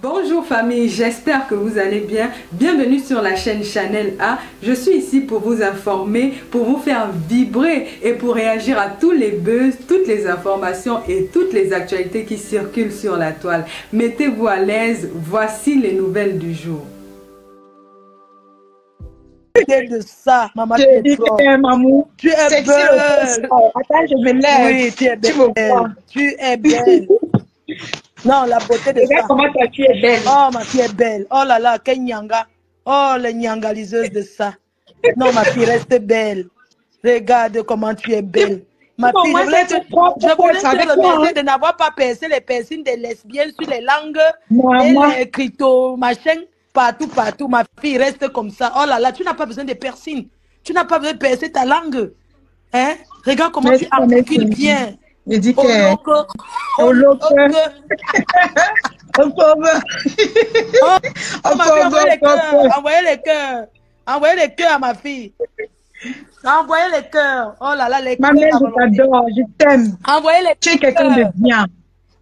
Bonjour famille, j'espère que vous allez bien. Bienvenue sur la chaîne Chanel A. Je suis ici pour vous informer, pour vous faire vibrer et pour réagir à tous les buzz, toutes les informations et toutes les actualités qui circulent sur la toile. Mettez-vous à l'aise, voici les nouvelles du jour. De ça, maman, tu es mamou. Tu es belle. Attends, je me lève. Oui, tu es belle. Tu me vois. Tu es belle. Non, la beauté de Regarde ça. comment toi, tu es belle. Oh, ma fille est belle. Oh là là, quelle nyanga. Oh, les nyangaliseuses de ça. Non, ma fille, reste belle. Regarde comment tu es belle. Ma fille, je voulais te remercier de n'avoir pas percé les piercings des lesbiennes sur les langues et les crypto, machin, partout, partout. Ma fille, reste comme ça. Oh là là, tu n'as pas besoin de piercing. Tu n'as pas besoin de percer ta langue. Hein? Regarde comment tu articules bien. Je dis que... Envoyez les cœurs. Envoyez les cœurs à ma fille. Envoyez les cœurs. Oh là là, les cœurs. Ma mère, je t'adore, je t'aime. Envoyez les cœurs. Tu es quelqu'un de bien.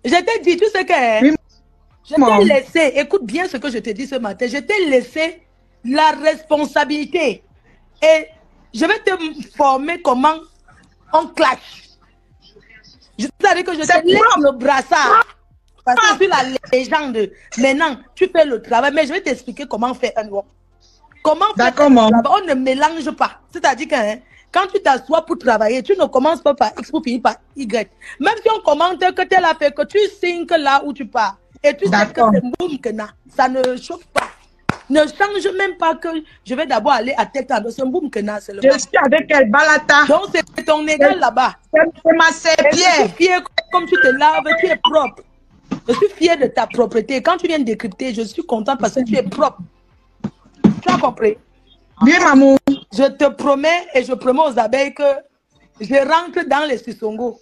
Je t'ai dit, tu sais que... Oui, je t'ai laissé, écoute bien ce que je te dis ce matin, je t'ai laissé la responsabilité. Et je vais te former comment on clash. Je t'ai dit que je te laisse le brassard. Parce que je suis la légende. Maintenant, tu fais le travail, mais je vais t'expliquer comment faire un work. Comment faire un travail. On ne mélange pas. C'est-à-dire que quand tu t'assois pour travailler, tu ne commences pas par X pour finir par Y. Même si on commente que tel a fait que tu signes là où tu pars. Et tu sais que c'est boum que ça ne chauffe pas. Ne change même pas que je vais d'abord aller à tête en dos. C'est boum que je suis avec elle, Balata. Donc c'est ton égal là-bas. C'est ma serpillère. Je suis fière comme tu te laves, tu es propre. Je suis fière de ta propreté. Quand tu viens de décrypter, je suis contente parce que tu es propre. Tu as compris? Oui, maman. Je te promets et je promets aux abeilles que je rentre dans les Sissongo.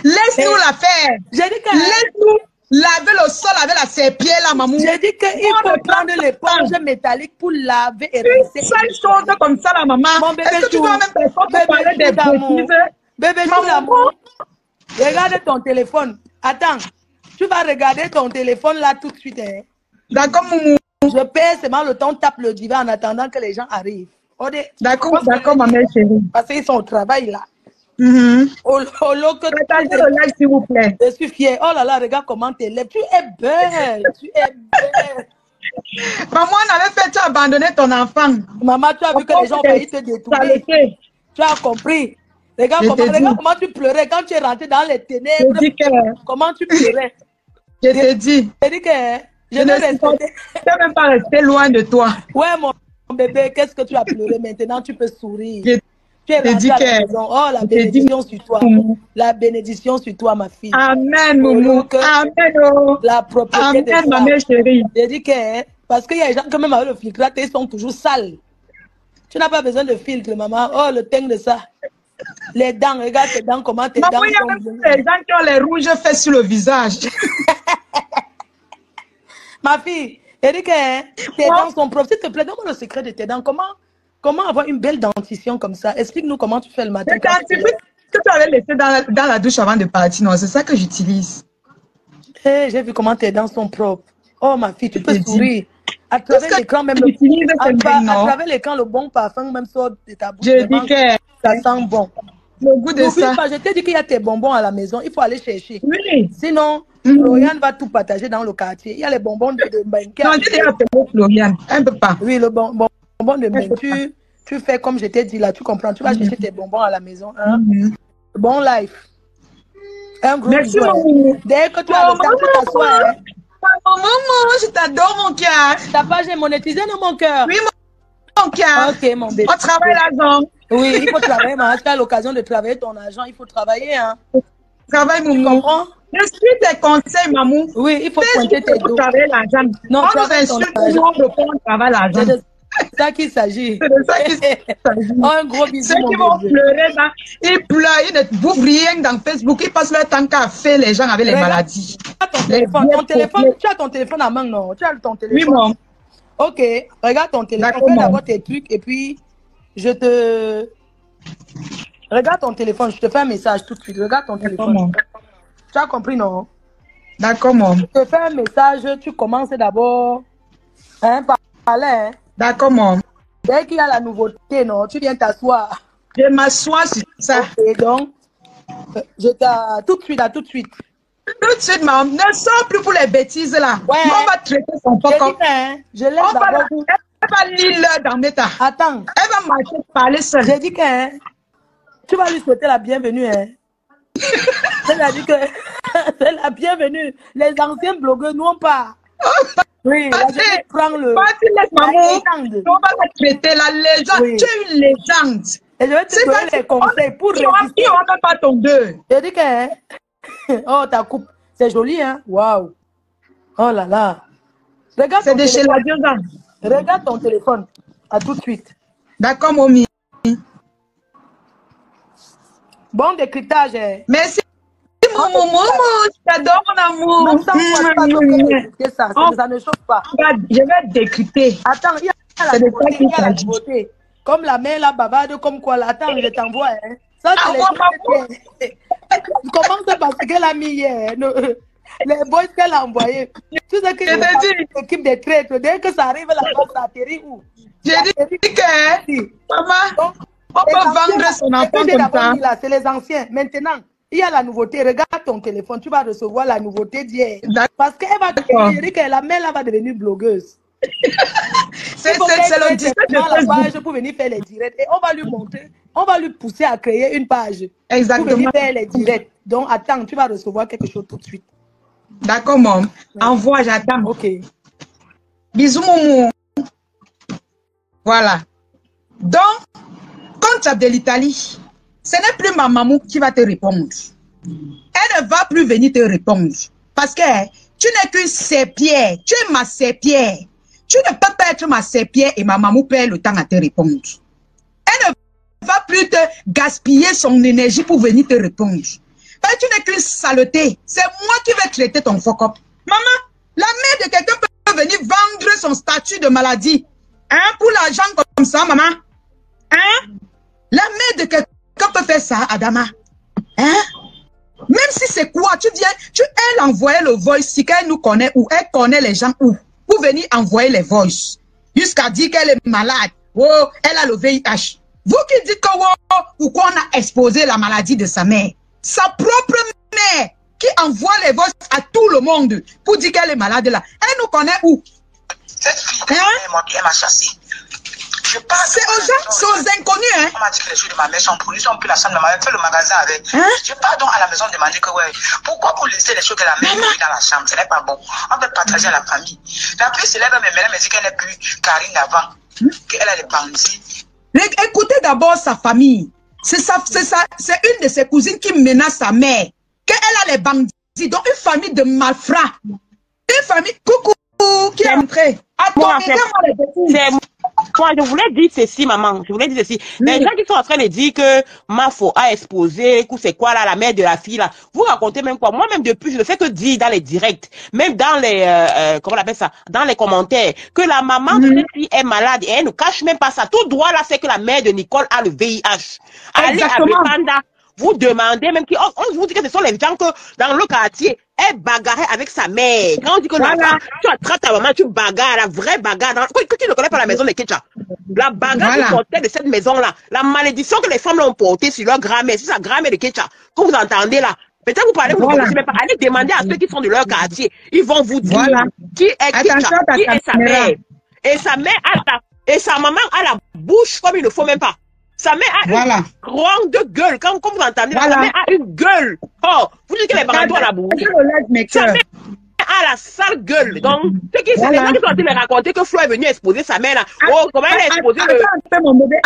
Laisse-nous la faire. Laisse-nous laver le sol avec la serpillère, là, maman. J'ai dit qu'il faut prendre l'éponge métallique pour laver et rincer. Une seule chose comme ça, la maman. Mon bébé, est-ce que tu dois même parler des bêtises? Bébé, tout l'amour. Regarde ton téléphone. Attends, tu vas regarder ton téléphone là tout de suite. Hein. D'accord, maman. Je perds seulement le temps, tape le divan en attendant que les gens arrivent. D'accord, ma mère chérie. Parce qu'ils sont au travail là. Partagez le like, s'il vous plaît. Je suis fière. Oh là là, regarde comment tu es lève. Tu es belle. Tu es belle. Maman, on avait fait, tu as abandonné ton enfant. Maman, tu as vu que les gens ont failli te détourner. Tu as compris. Regarde comment tu pleurais quand tu es rentré dans les ténèbres. Comment tu pleurais. Je te dis. Je dis que je ne suis même pas resté loin de toi. Ouais, mon bébé, qu'est-ce que tu as pleuré maintenant? Tu peux sourire. Tu es rentré à la maison. Oh, la bénédiction sur toi. La bénédiction sur toi, ma fille. Amen, Moumou. Amen. La propreté de ça. Ma mère chérie. Je dis que, parce qu'il y a des gens qui même avec le filtre, ils sont toujours sales. Tu n'as pas besoin de filtre, maman. Oh, le teint de ça. Les dents, regarde tes dents, comment tes dents sont. Il y a même des gens qui ont les rouges faits sur le visage. Ma fille, je dis que tes dents sont propres. S'il te plaît, donne-moi le secret de tes dents. Comment avoir une belle dentition comme ça? Explique-nous comment tu fais le matin. C'est que tu avais laissé dans la douche avant de partir. Non, c'est ça que j'utilise. J'ai vu comment tes dents sont propres. Oh, ma fille, tu peux sourire. À travers l'écran, même à travers l'écran, le bon parfum même sort de ta bouche. Je dis que ça sent bon. Le goût de ça. Je t'ai dit qu'il y a tes bonbons à la maison. Il faut aller chercher. Oui. Sinon, Florian va tout partager dans le quartier. Il y a les bonbons de Mbengue. Non, je t'ai appelé Florian. Un peu pas. Oui, le bonbon de Mbengue. Tu fais comme je t'ai dit là. Tu comprends. Tu vas chercher tes bonbons à la maison. Hein? Bon life. Un gros bisou. Dès que tu as le temps, tu t'assois. Hein? Maman, je t'adore, mon cœur. Ta page est monétisée, non, mon cœur? Oui, mon cœur. Ok, mon bébé. On travaille l'argent. Oui, il faut travailler, mais tu as l'occasion de travailler ton argent. Il faut travailler, hein. Travaille, mon. Tu comprends? Je suis tes conseils, maman. Oui, il faut pointer tes dos. Travailler l'argent. Non, on nous insulte toujours de on travaille l'argent. C'est de ça qu'il s'agit. C'est de ça qu'il s'agit. Oh, un gros bisou, ceux qui vont pleurer, là, ils pleurent, ils ne bouffent rien dans Facebook, ils passent leur temps qu'à faire les gens avec les maladies. Tu as ton téléphone à main, non? Tu as ton téléphone? Oui, mon. Ok, regarde ton téléphone. Fais d'abord tes trucs et puis je te... Regarde ton téléphone, je te fais un message tout de suite. Regarde ton téléphone. Tu as compris, non? D'accord, maman. Je te fais un message, tu commences d'abord par parler. Hein. D'accord, maman. Dès qu'il y a la nouveauté, non, tu viens t'asseoir. Je m'assois sur ça. Ok, donc, tout de suite, tout de suite. Tout de suite, maman. Ne sors plus pour les bêtises là. Ouais. On va traiter son pocop. Je laisse d'abord. Elle va lire l'heure dans mes tas. Attends. Elle va marcher, parler seule. J'ai dit que tu vas lui souhaiter la bienvenue. Hein. Elle a dit que c'est la bienvenue. Les anciens blogueurs, nous on part. Oui, là, je vais prendre le. Maman, on va la traiter la légende. Oui. Tu es une légende. Et je vais te donner les conseils pour résister. On va pas tomber. J'ai dit que oh, ta coupe, c'est joli, hein? Waouh. Oh là là. Regarde. C'est de chez la Diosa. Regarde ton téléphone. À tout de suite. D'accord, Momi. Bon décryptage. Hein. Merci. Momo, j'adore mon amour. Ça ne chauffe pas. Je vais décrypter. Attends, il y a la nouveauté. Comme la main, la bavarde, comme quoi. Attends, je t'envoie. Hein. Ça, c'est comment parce qu'elle a mis hier. Les boys qu'elle a envoyés. Tu sais que l'équipe des traîtres, dès que ça arrive, la base, ça atterrit où? J'ai dit que, maman, on peut vendre son enfant comme ça. C'est les anciens. Maintenant, il y a la nouveauté. Regarde ton téléphone, tu vas recevoir la nouveauté d'hier. Parce qu'elle va dire que la mère va devenir blogueuse. C'est le direct de la page pour venir faire les directs. Et on va lui montrer, on va lui pousser à créer une page. Exactement. Pour venir faire les directs. Donc attends, tu vas recevoir quelque chose tout de suite. D'accord, maman. Envoie, j'attends. Ok. Bisous, maman. Voilà. Donc, quand tu as de l'Italie, ce n'est plus ma maman qui va te répondre. Elle ne va plus venir te répondre. Parce que tu n'es qu'une serpillère. Tu es ma serpillère. Tu ne peux pas être ma serpillère et ma maman perd le temps à te répondre. Elle ne va plus te gaspiller son énergie pour venir te répondre. Parce que tu n'es qu'une saleté. C'est moi qui vais traiter ton fuck-up. Maman, la mère de quelqu'un peut venir vendre son statut de maladie. Hein, pour l'argent comme ça, maman. Hein? La mère de quelqu'un peut faire ça, Adama. Hein? Même si c'est quoi, tu viens, elle envoie le voice, si qu'elle nous connaît où, elle connaît les gens où, pour venir envoyer les voice. Jusqu'à dire qu'elle est malade. Oh, elle a le VIH. Vous qui dites que, oh, ou qu'on a exposé la maladie de sa mère. Sa propre mère qui envoie les voices à tout le monde pour dire qu'elle est malade là. Elle nous connaît où? Cette fille, elle m'a chassé. C'est aux gens, c'est aux inconnus, hein. On m'a dit que les choses de ma mère sont pourries, on peut la chambre de ma mère, fait le magasin avec. Hein? Je pars donc à la maison demander que, ouais, pourquoi vous laissez les choses que la mère met dans la chambre? Ce n'est pas bon. On peut partager à la famille. La plus célèbre, mais elle me dit qu'elle n'est plus Karine d'avant, qu'elle a les bandits. Écoutez d'abord sa famille. C'est une de ses cousines qui menace sa mère. Qu'elle a les bandits. Donc une famille de malfrats. Une famille, coucou, qui est entrée. Attends, moi, je voulais dire ceci, maman. Je voulais dire ceci. Les gens qui sont en train de dire que Mafo a exposé, c'est quoi là, la mère de la fille là. Vous racontez même quoi? Moi-même depuis, je ne fais que dire dans les directs, même dans les, comment on appelle ça, dans les commentaires, que la maman de cette fille est malade et elle ne cache même pas ça. Tout droit là, c'est que la mère de Nicole a le VIH. Allez à Bepanda, vous demandez même on vous dit que ce sont les gens que dans le quartier, elle bagarrait avec sa mère. Quand on dit que tu attrapes ta maman, tu bagarres, la vraie bagarre. Tu ne connais pas la maison de Ketcha. La bagarre qui portait de cette maison-là, la malédiction que les femmes l'ont portée sur leur grand-mère, sur sa grand-mère de Ketcha, que vous entendez là. Peut-être vous parlez, vous ne connaissez même pas. Allez demander à ceux qui sont de leur quartier. Ils vont vous dire qui est Ketcha, qui est sa mère. Et sa mère et sa maman a la bouche comme il ne faut même pas. Sa mère a une grande gueule. Quand vous entendez, sa mère a une gueule. Oh, vous dites que les parents doivent la bouche. Sa mère a la sale gueule. Donc, c'est les gens qui sont en train de raconter que Flo est venu exposer sa mère là. Oh, comment elle a exposé le...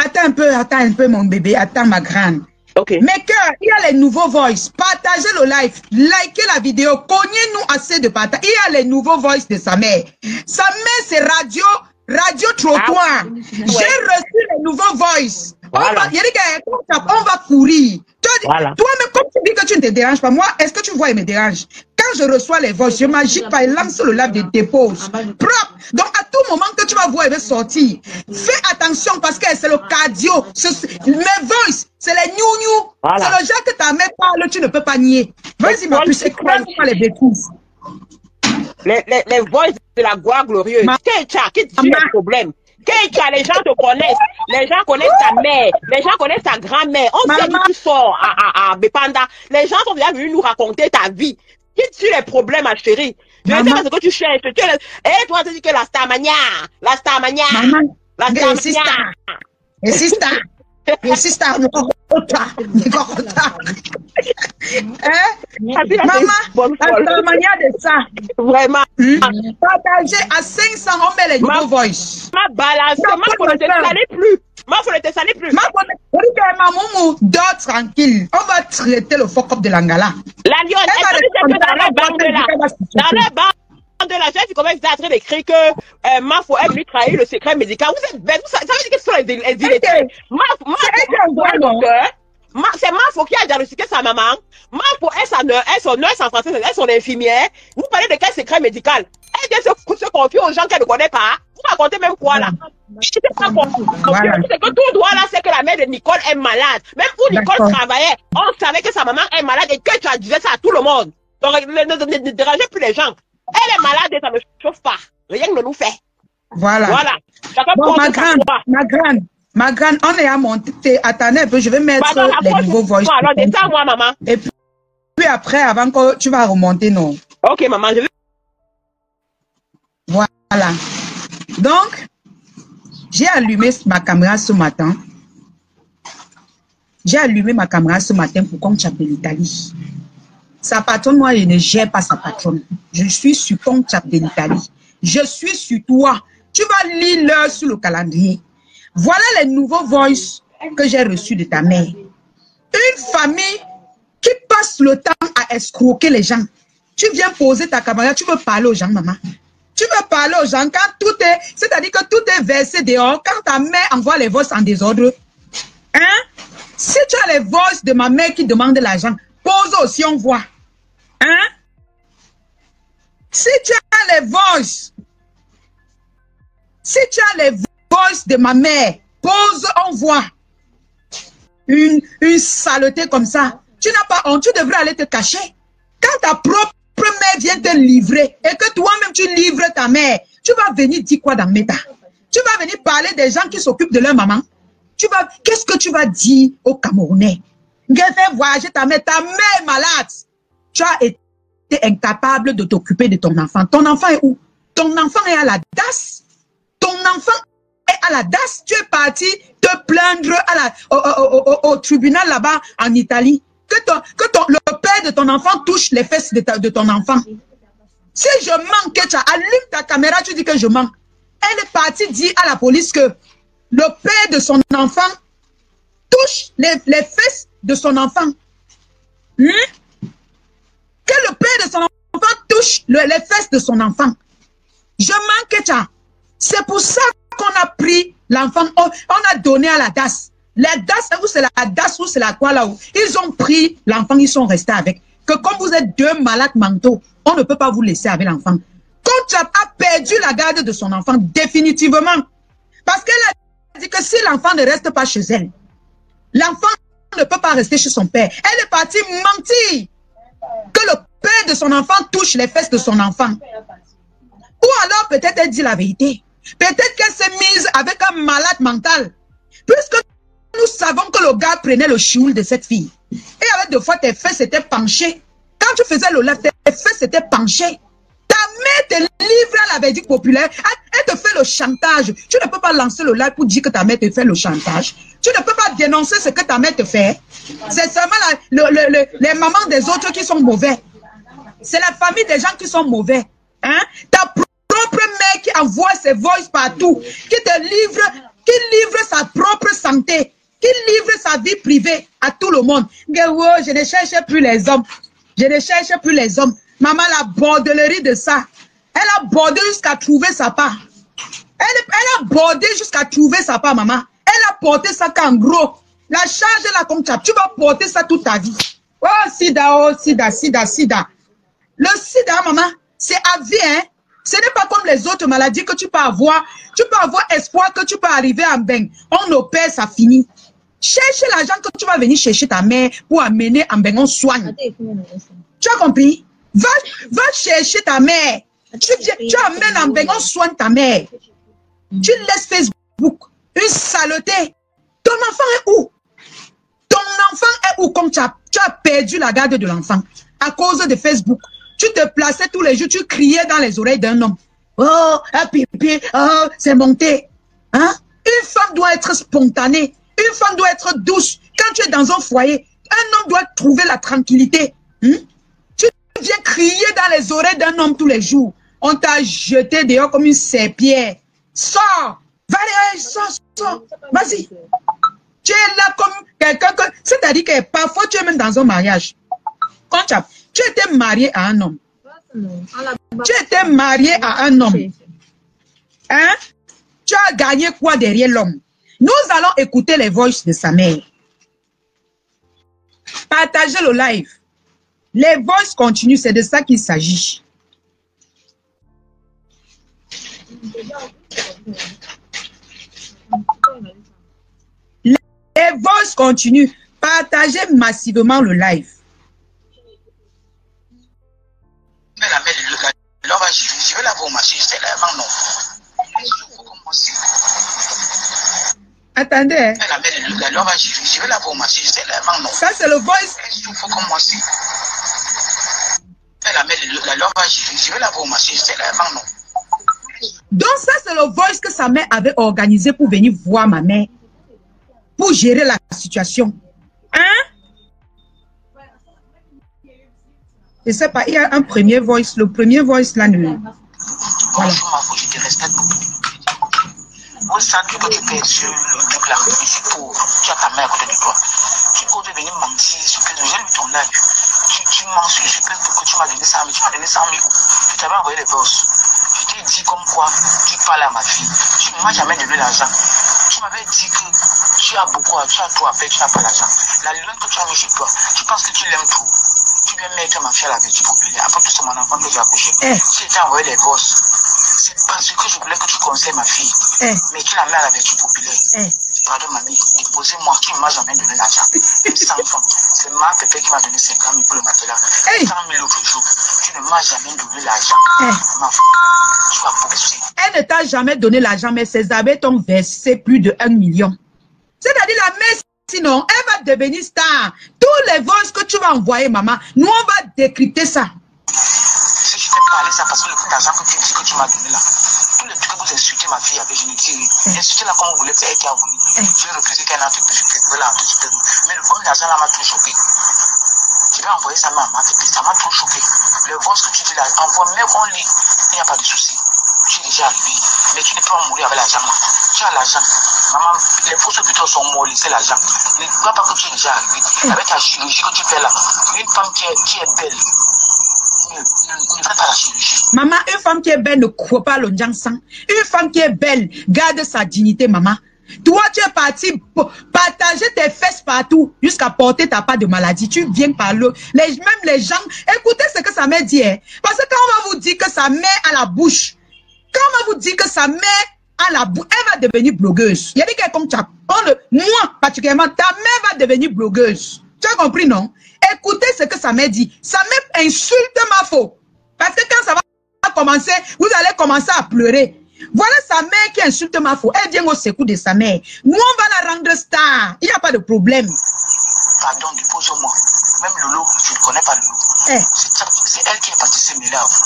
Attends un peu, mon bébé. Attends, ma grande. Ok. Mais que, il y a les nouveaux voice. Partagez le live. Likez la vidéo. Cognez-nous assez de partage. Il y a les nouveaux voice de sa mère. Sa mère, c'est Radio Trottoir. J'ai reçu les nouveaux voice. Voilà. On va courir. Toi-même, comme tu dis que tu ne te déranges pas, moi, est-ce que tu vois, il me dérange? Quand je reçois les voix, je m'agite pas, il lance le lave de dépose. Propre. Donc, à tout moment que tu vas voir, elle va sortir. Fais attention parce que c'est le cardio. Mes voice, c'est les gnou-gnou. C'est le genre que ta mère parle, tu ne peux pas nier. Vas-y, ma puce, écrase-moi les bêtises. les voices de la gloire glorieuse. Keïcha, qui dit les problèmes? Keïcha, les gens te connaissent. Les gens connaissent ta mère. Les gens connaissent ta grand-mère. On sait d'où tu sors à Bepanda. Les gens sont déjà venus nous raconter ta vie. Qui tue les problèmes, ma chérie? Je ne sais pas ce que tu cherches. Et toi, tu dis que la Starmania. La Starmania. La Starmania. Et sister. Et sister. Maman, la manière de ça. Vraiment. Partagez à 500, on met les nouveaux voice. Ma balance, ma faut ne te saler plus. Ma faut ne te saler plus. Maman, dors tranquille. On va traiter le fuck up de l'Angala. La lionne, est-ce que tu sais que dans la bande de la chef, il commence à train d'écrire que Mafo est venu trahir le secret médical. Vous êtes bête, ça veut dire que ce sont les illettrés. C'est Mafo qui a diagnostiqué sa maman. Mafo est son nurse en français, est son infirmière. Vous parlez de quel secret médical? Est-ce que se confie aux gens qu'elle ne connaît pas? Vous racontez même quoi là? Je ne sais pas quoi. C'est que tout droit là, c'est que la mère de Nicole est malade. Même où Nicole travaillait, on savait que sa maman est malade et que tu disais ça à tout le monde. Donc ne dérangez plus les gens. Elle est malade et ça ne chauffe pas. Rien ne nous fait. Voilà. Voilà. Bon, ma grande, on est à monter. Attendez un peu, je vais mettre les nouveaux voice. Alors, descends moi, maman. Et puis après, avant que tu vas remonter, non. Ok, maman, je vais. Voilà. Donc, j'ai allumé ma caméra ce matin. J'ai allumé ma caméra ce matin pour qu'on chape de l'Italie. Sa patronne, moi, je ne gère pas sa patronne. Je suis sur ton chat de l'Italie. Je suis sur toi. Tu vas lire l'heure sur le calendrier. Voilà les nouveaux voice que j'ai reçus de ta mère. Une famille qui passe le temps à escroquer les gens. Tu viens poser ta caméra, tu veux parler aux gens, maman. Tu veux parler aux gens quand tout est... C'est-à-dire que tout est versé dehors. Quand ta mère envoie les voices en désordre. Hein? Si tu as les voices de ma mère qui demande l'argent, pose aussi, on voit. Hein? Si tu as les voices, de ma mère, pose, on voit. Une saleté comme ça. Tu n'as pas honte, tu devrais aller te cacher. Quand ta propre mère vient te livrer et que toi-même tu livres ta mère, tu vas venir dire quoi dans Meta? Tu vas venir parler des gens qui s'occupent de leur maman. Qu'est-ce que tu vas dire aux Camerounais? Fais voyager ta mère est malade. Tu as été incapable de t'occuper de ton enfant. Ton enfant est où? Ton enfant est à la DAS. Ton enfant est à la DAS. Tu es parti te plaindre au tribunal là-bas en Italie. Que le père de ton enfant touche les fesses de ton enfant. Si je mens, que tu allumes ta caméra, tu dis que je mens. Elle est partie dire à la police que le père de son enfant touche les fesses de son enfant. Que le père de son enfant touche les fesses de son enfant. Je manque ça. C'est pour ça qu'on a pris l'enfant, on a donné à la DAS. La DAS, où c'est la DAS, où c'est la quoi là-haut. Ils ont pris l'enfant, ils sont restés avec. Que comme vous êtes deux malades mentaux, on ne peut pas vous laisser avec l'enfant. Quand a perdu la garde de son enfant, définitivement. Parce qu'elle a dit que si l'enfant ne reste pas chez elle, l'enfant ne peut pas rester chez son père. Elle est partie mentir que le père de son enfant touche les fesses de son enfant. Ou alors peut-être elle dit la vérité. Peut-être qu'elle s'est mise avec un malade mental. Puisque nous savons que le gars prenait le chioul de cette fille. Et avec deux fois tes fesses étaient penchées. Quand tu faisais le live, tes fesses étaient penchées. Ta mère te livre à la verdict populaire. Elle te fait le chantage. Tu ne peux pas lancer le live pour dire que ta mère te fait le chantage. Tu ne peux pas dénoncer ce que ta mère te fait. C'est seulement les mamans des autres qui sont mauvais. C'est la famille des gens qui sont mauvais. Hein? Ta propre mère qui envoie ses voices partout, qui te livre, qui livre sa propre santé, qui livre sa vie privée à tout le monde. Je ne cherche plus les hommes. Je ne cherche plus les hommes. Maman, la bordellerie de ça. Elle a bordé jusqu'à trouver sa part. Elle a bordé jusqu'à trouver sa part, maman. Elle a porté ça qu'en gros. La charge là comme ça. Tu vas porter ça toute ta vie. Oh, sida. Le sida, maman, c'est à vie, hein. Ce n'est pas comme les autres maladies que tu peux avoir. Tu peux avoir espoir que tu peux arriver en bain. On opère, ça finit. Cherche l'argent que tu vas venir chercher ta mère pour amener en bain, on soigne. Tu as compris? Va chercher ta mère. Tu amènes en bégon, soigne ta mère. Tu laisses Facebook, une saleté. Ton enfant est où? Ton enfant est où comme tu as perdu la garde de l'enfant à cause de Facebook? Tu te plaçais tous les jours, tu criais dans les oreilles d'un homme. Oh, ah, pipi, oh, c'est monté. Hein? Une femme doit être spontanée. Une femme doit être douce. Quand tu es dans un foyer, un homme doit trouver la tranquillité. Tu viens crier dans les oreilles d'un homme tous les jours. On t'a jeté dehors comme une serpillère. Sors! Va, sors! Vas-y! Tu es là comme quelqu'un que... C'est-à-dire que parfois tu es même dans un mariage. Quand tu étais marié à un homme. Tu étais marié à un homme. Hein? Tu as gagné quoi derrière l'homme? Nous allons écouter les voices de sa mère. Partagez le live. Les voices continuent, c'est de ça qu'il s'agit. Les voices continuent. Partagez massivement le live. Mais la mère, je vais la voir au marché, c'est là avant non. Attendez. Mais la mère, je vais la voir au marché, c'est là avant non. Ça, c'est le voice. Il faut commencer. Mais la mère, je vais la voir au marché, c'est là avant non. Donc ça, c'est le voice que sa mère avait organisé pour venir voir ma mère. Pour gérer la situation. Hein? Je sais pas, il y a un premier voice. Le premier voice là, voilà. Bonjour ma fille, je te respecte beaucoup. Au centre que tu fais sur le truc là, ici pour, tu as ta mère à côté de toi. Tu peux venir mentir sur que j'ai lu ton live. Tu mens sur le fait que tu m'as donné 100 000, tu m'as donné 100 000. Je t'avais envoyé les boss. Je t'ai dit comme quoi tu parles à ma fille. Tu ne m'as jamais donné l'argent. Tu m'avais dit que tu as beaucoup, tu as tout à faire, tu n'as pas l'argent. La lune que tu as mis chez toi, tu penses que tu l'aimes trop. Tu viens mettre ma fille à la vertu populaire. Après tout, c'est mon enfant que j'ai accouché. Si tu as envoyé les boss, c'est parce que je voulais que tu conseilles ma fille. Mais tu la mets à la vertu populaire. Pardon, mamie, déposez-moi, tu ne m'as jamais donné l'argent. Même 100 francs. C'est ma pépé qui m'a donné 50 000 pour le matelas. 100 000 l'autre jour. Tu ne m'as jamais donné l'argent. Ma fille, tu vas pousser. Elle ne t'a jamais donné l'argent, mais ses abeilles t'ont versé plus de 1 million. C'est-à-dire la mère, sinon, elle va devenir star. Tous les voices que tu vas envoyer, maman, nous, on va décrypter ça. Si je t'ai parlé ça, parce que le coup d'argent que tu dis que tu m'as donné là, tous les trucs que vous insultez ma fille avec, je ne dis rien. Insultez-la comme vous voulez, c'est elle qui a voulu. Je vais refuser qu'elle a fait plus que là, mais le coup d'argent là m'a tout choqué. Je vais envoyer ça à ma fille, ça m'a tout choqué. Le voice que tu dis là, envoie même en ligne, il n'y a pas de souci. Tu es déjà arrivé, mais tu ne peux pas mourir avec l'argent là. Tu as l'argent. Maman, les fausses hôpitaux sont morts, c'est l'argent. Ne crois pas que tu es déjà arrivé. Avec la chirurgie que tu fais là, une femme qui est belle, ne fais pas la chirurgie. Maman, une femme qui est belle ne croit pas le sang. Une femme qui est belle garde sa dignité, maman. Toi, tu es parti partager tes fesses partout jusqu'à porter ta part de maladie. Tu viens par le... Même les gens, écoutez ce que sa mère dit. Parce que quand on va vous dire que sa mère a la bouche, quand on va vous dire que sa mère a la bouche, elle va devenir blogueuse. Il y a des gars comme ça. Moi, particulièrement, ta mère va devenir blogueuse. Tu as compris, non? Écoutez ce que sa mère dit. Sa mère insulte ma faute. Parce que quand ça va commencer, vous allez commencer à pleurer. Voilà sa mère qui insulte ma faute. Elle vient au secours de sa mère. Nous, on va la rendre star. Il n'y a pas de problème. Pardon, dépose-moi. Même Lolo, je ne connais pas Lolo. C'est elle qui est partie se mêler à vous.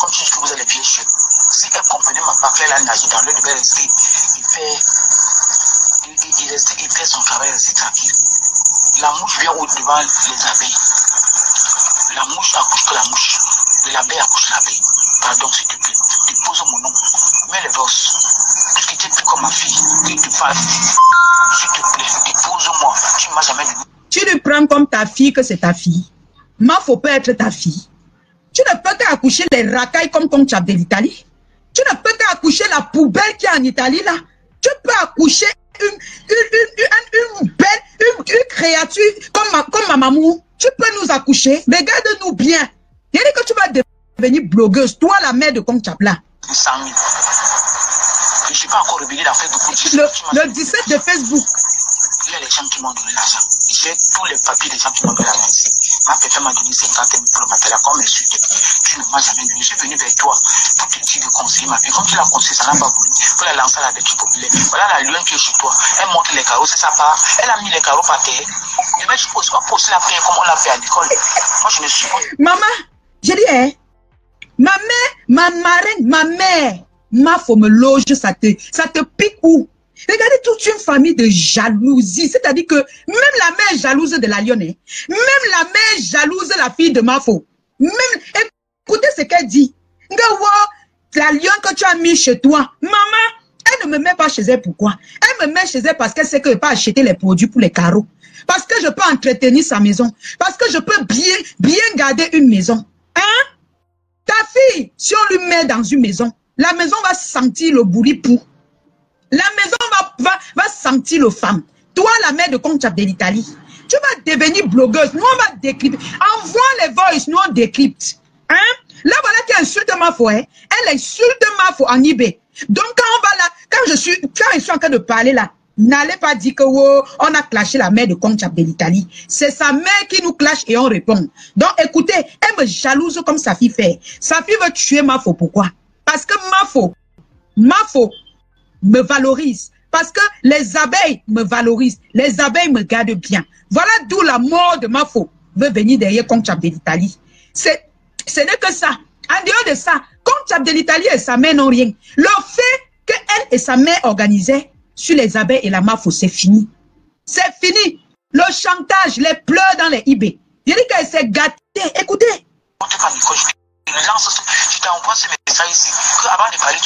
Comme tu dis que vous allez bien sûr. Si elle comprenait ma part, elle a nagé dans l'eau, devait rester. Il fait son travail, rester tranquille. La mouche vient au-devant les abeilles. La mouche accouche que la mouche. L'abeille accouche l'abeille. Pardon, s'il te plaît. Dépose mon nom. Mets les bosses. Puisque tu es plus comme ma fille. Que tu fasses. S'il te plaît, dépose-moi. Tu ne m'as jamais donné. Tu lui prends comme ta fille que c'est ta fille. Ma faut pas être ta fille. Tu ne peux qu'accoucher les racailles comme tu as de l'Italie. Tu ne peux qu'accoucher la poubelle qui est en Italie là. Tu peux accoucher une belle créature comme ma maman. Tu peux nous accoucher. Regarde-nous bien. Il dit que tu vas devenir blogueuse. Toi, la mère de Conchapla. 100 000. Je ne suis pas encore réveillé dans Facebook. Le 17 de Facebook. Il y a les gens qui m'ont donné l'argent. J'ai tous les papiers des gens qui m'ont donné l'argent ici. Ma pépé m'a donné 50 000 pour le matériel, comme insulté. Tu ne m'as jamais donné. Je suis venu vers toi pour te dire de conseiller ma vie. Comme tu l'as conseillé, ça n'a pas voulu. Pour la lancer à la dette populaire. Voilà la lune qui est chez toi. Elle monte les carreaux, c'est sa part. Elle a mis les carreaux par terre. Et bien, je ne pose pas poser la prière comme on l'a fait à l'école. Moi, je ne suis pas. Maman, j'ai dit, hein, ma mère, ma marraine, ma mère, faut me loge, ça te pique où? Regardez toute une famille de jalousie. C'est-à-dire que même la mère jalouse de la lionne, hein, même la mère jalouse la fille de Mafo. Même, écoutez ce qu'elle dit. La lionne que tu as mis chez toi, maman, elle ne me met pas chez elle. Pourquoi? Elle me met chez elle parce qu'elle sait que je ne peux pas acheter les produits pour les carreaux. Parce que je peux entretenir sa maison. Parce que je peux bien garder une maison. Hein? Ta fille, si on lui met dans une maison, la maison va sentir le bourripou. La maison va sentir le femme. Toi, la mère de Conchab de l'Italie, tu vas devenir blogueuse. Nous, on va décrypter. Envoie les voices, nous, on décrypte. Hein? Là, voilà qui insulte Mafo. Hein? Elle insulte Mafo en eBay. Donc, quand on va là, quand je suis en train de parler là, n'allez pas dire que oh, on a clashé la mère de Conchab de l'Italie. C'est sa mère qui nous clash et on répond. Donc, écoutez, elle me jalouse comme sa fille fait. Sa fille veut tuer Mafo. Pourquoi? Parce que Mafo me valorise. Parce que les abeilles me valorisent. Les abeilles me gardent bien. Voilà d'où la mort de Mafo veut venir derrière Conchab de l'Italie. Ce n'est que ça. En dehors de ça, Conchab de l'Italie et sa mère n'ont rien. Le fait qu'elle et sa mère organisaient sur les abeilles et la Mafo, c'est fini. C'est fini. Le chantage, les pleurs dans les eBay. Je dis qu'elle s'est gâtée. Écoutez. Je t'envoie ce message ici. Avant de parler,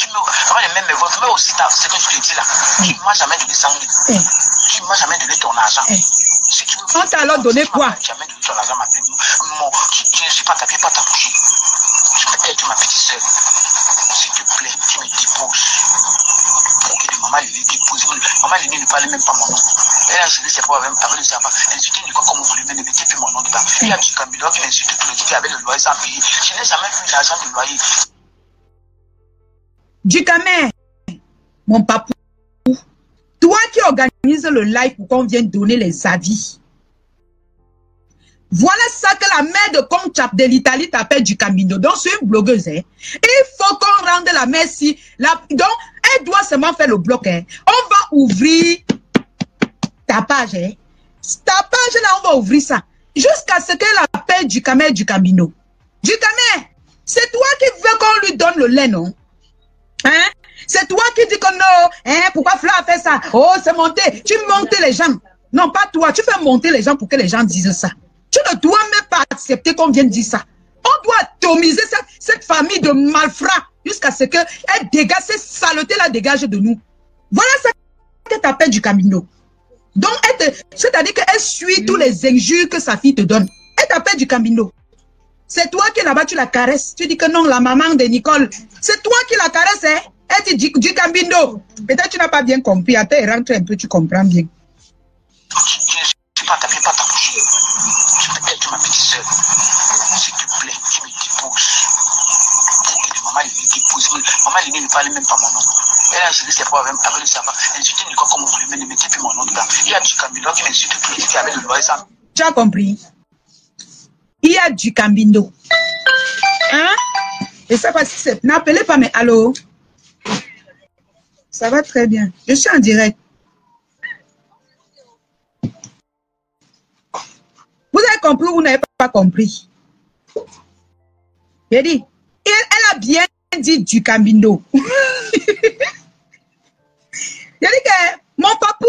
avant de mettre mes votes, mais aussi ce que je te dis là. Tu ne m'as jamais donné 100 000. Tu ne m'as jamais donné ton argent. Si tu veux, on t'a alors donné quoi? Tu n'as jamais donné ton argent, ma petite. Je ne suis pas tapé, pas ta bouche. Je peux être ma petite soeur. S'il te plaît, tu me déposes. Pour que maman lui dépose. Maman lui ne parle même pas mon nom. Elle a géré ses problèmes avec le sabbat. Elle dit qu'il comme vous voulez, mais ne mettez plus mon nom dedans. Il y a du Camilo qui m'insulte tous les jours avec le loyer sans payer. Je n'ai jamais vu l'argent du loyer. Du Camer, mon papou, toi qui organises le live pour qu'on vienne donner les avis. Voilà ça que la mère de Conchab de l'Italie t'appelle du Camino. Donc, c'est une blogueuse. Hein. Il faut qu'on rende la mère si. Donc, elle doit seulement faire le bloc. Hein. On va ouvrir ta page. Hein. Ta page, là, on va ouvrir ça. Jusqu'à ce qu'elle appelle du Camer du Camino. Du Camer, c'est toi qui veux qu'on lui donne le lait, non? Hein? C'est toi qui dis que non. Hein? Pourquoi Fla a fait ça? Oh, c'est monté. Tu montes les gens. Non, pas toi. Tu fais monter les gens pour que les gens disent ça. Tu ne dois même pas accepter qu'on vienne dire ça. On doit atomiser cette famille de malfrats jusqu'à ce qu'elle dégage, ces saletés-là dégagent de nous. Voilà ça que tu appelles du Camino. Donc, c'est-à-dire qu'elle suit tous les injures que sa fille te donne. Elle t'appelle du Camino. C'est toi qui là-bas, tu la caresses. Tu dis que non, la maman de Nicole. C'est toi qui la caresses, hein? Elle dit du Camino. Peut-être tu n'as pas bien compris. Attends, rentre un peu, tu comprends bien. Je ne suis pas tapé, pas ta bouche. Je peux être ma petite soeur. S'il te plaît, tu me déposes. Pour que maman lui dépose. Maman lui ne parle même pas mon nom. Elle a géré ses problèmes avec le sabbat. Elle dit qu'il comme vous voulez, mais ne mettez plus mon nom dedans. Il y a du Camino qui m'insulte tous les jours avec le loyer sans. Tu as compris? Il y a du Camino. Hein? Et ça va si c'est. N'appelez pas, mais allô? Ça va très bien. Je suis en direct. Vous avez compris ou vous n'avez pas compris? J'ai dit, elle a bien dit du Camino. J'ai dit que mon papou,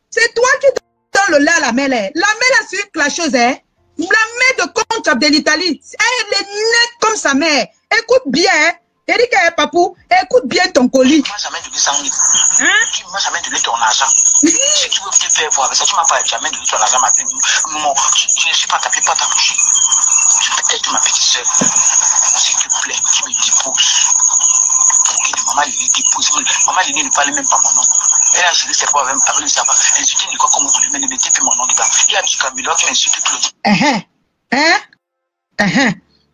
c'est toi qui donnes le lait à la mère. La mère a su une clasheuse, hein? La mère de Conchab de l'Italie, elle est nette comme sa mère. Écoute bien, hein? J'ai dit que papou, écoute bien ton colis. Tu ne m'as jamais donné 100 000. Hein? Tu ne m'as jamais donné ton argent. Si tu veux te faire voir avec ça, tu ne m'as pas jamais donné ton argent. Je ne suis pas tapé, pas ta bouche. Tu peux être ma petite soeur. S'il te plaît, tu me déposes. Pour que maman lui dépose. Maman lui ne parle même pas mon nom. Elle a géré ses problèmes avec le sabbat. Elle dit qu'il comme vous voulez, mais ne mettez plus mon nom dedans. Il y a du Camino qui m'insulte tous les jours.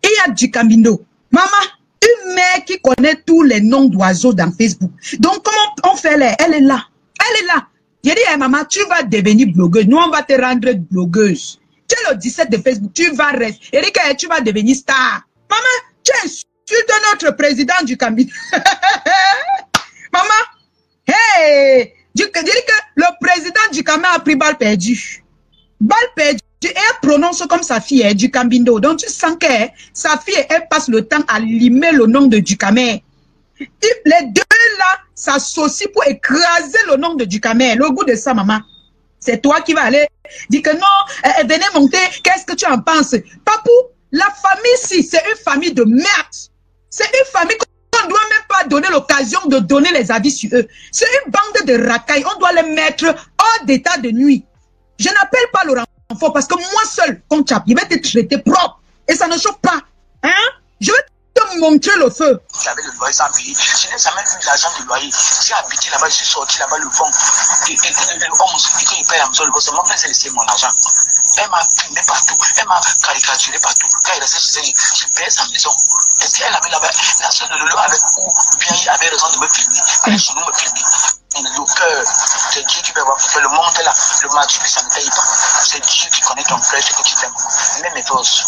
Il y a du Camino. Maman, une mère qui connaît tous les noms d'oiseaux dans Facebook. Donc, comment on fait là? Elle est là. Elle est là. J'ai dit, hey, maman, tu vas devenir blogueuse. Nous, on va te rendre blogueuse. Tu es le 17 de Facebook, tu vas rester. Erika, tu vas devenir star. Maman, tu insultes notre président du cabinet. Maman, hey, dis que le président du cabinet a pris balle perdue. Balle perdue. Et elle prononce comme sa fille, du Cambindo. Donc tu sens que sa fille, elle passe le temps à limer le nom de Ducamer. Les deux là s'associent pour écraser le nom de Ducamer. Le goût de ça, maman. C'est toi qui vas aller dire que non, venez monter, qu'est-ce que tu en penses? Papou, la famille, si, c'est une famille de merde. C'est une famille qu'on ne doit même pas donner l'occasion de donner les avis sur eux. C'est une bande de racailles. On doit les mettre hors d'état de nuit. Je n'appelle pas le renfort parce que moi seul, comme tu as, il va te traiter propre. Et ça ne choque pas. Hein? Je vais te montrer le feu. J'avais le loyer sans payer. Je n'ai jamais vu l'argent du loyer. J'ai habité là-bas, je suis sorti là-bas, le fond. Et quand il paye la maison, le boss, mon père s'est laissé mon argent. Elle m'a filmé partout. Elle m'a caricaturé partout. Quand il restait chez elle, je payais sa maison. Est-ce qu'elle avait là-bas, la seule de l'eau avec où bien il avait raison de me filmer. Elle est chez nous me filmer. Le cœur, c'est Dieu qui peut avoir fait le monde là. Le matin, ça ne paye pas. C'est Dieu qui connaît ton cœur, ce que tu aimes. Même mes forces.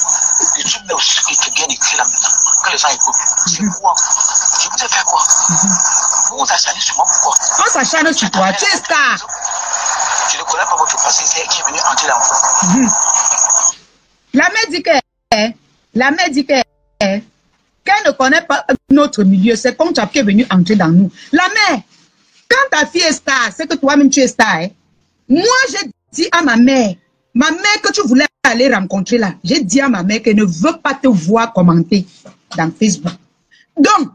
Et tu mets aussi ce qui est bien écrit là maintenant. Que les gens écoutent. C'est quoi? Je vous ai fait quoi? Vous vous acharnez sur moi, pourquoi? On s'acharne sur toi, tu es star. Je ne connais pas votre passé, c'est elle qui est venue entrer dans vous. La mère dit qu'elle ne connaît pas notre milieu. C'est comme tu as qui est venu entrer dans nous. La mère, quand ta fille est star, c'est que toi-même tu es star. Hein? Moi, j'ai dit à ma mère que tu voulais aller rencontrer là, j'ai dit à ma mère qu'elle ne veut pas te voir commenter dans Facebook. Donc,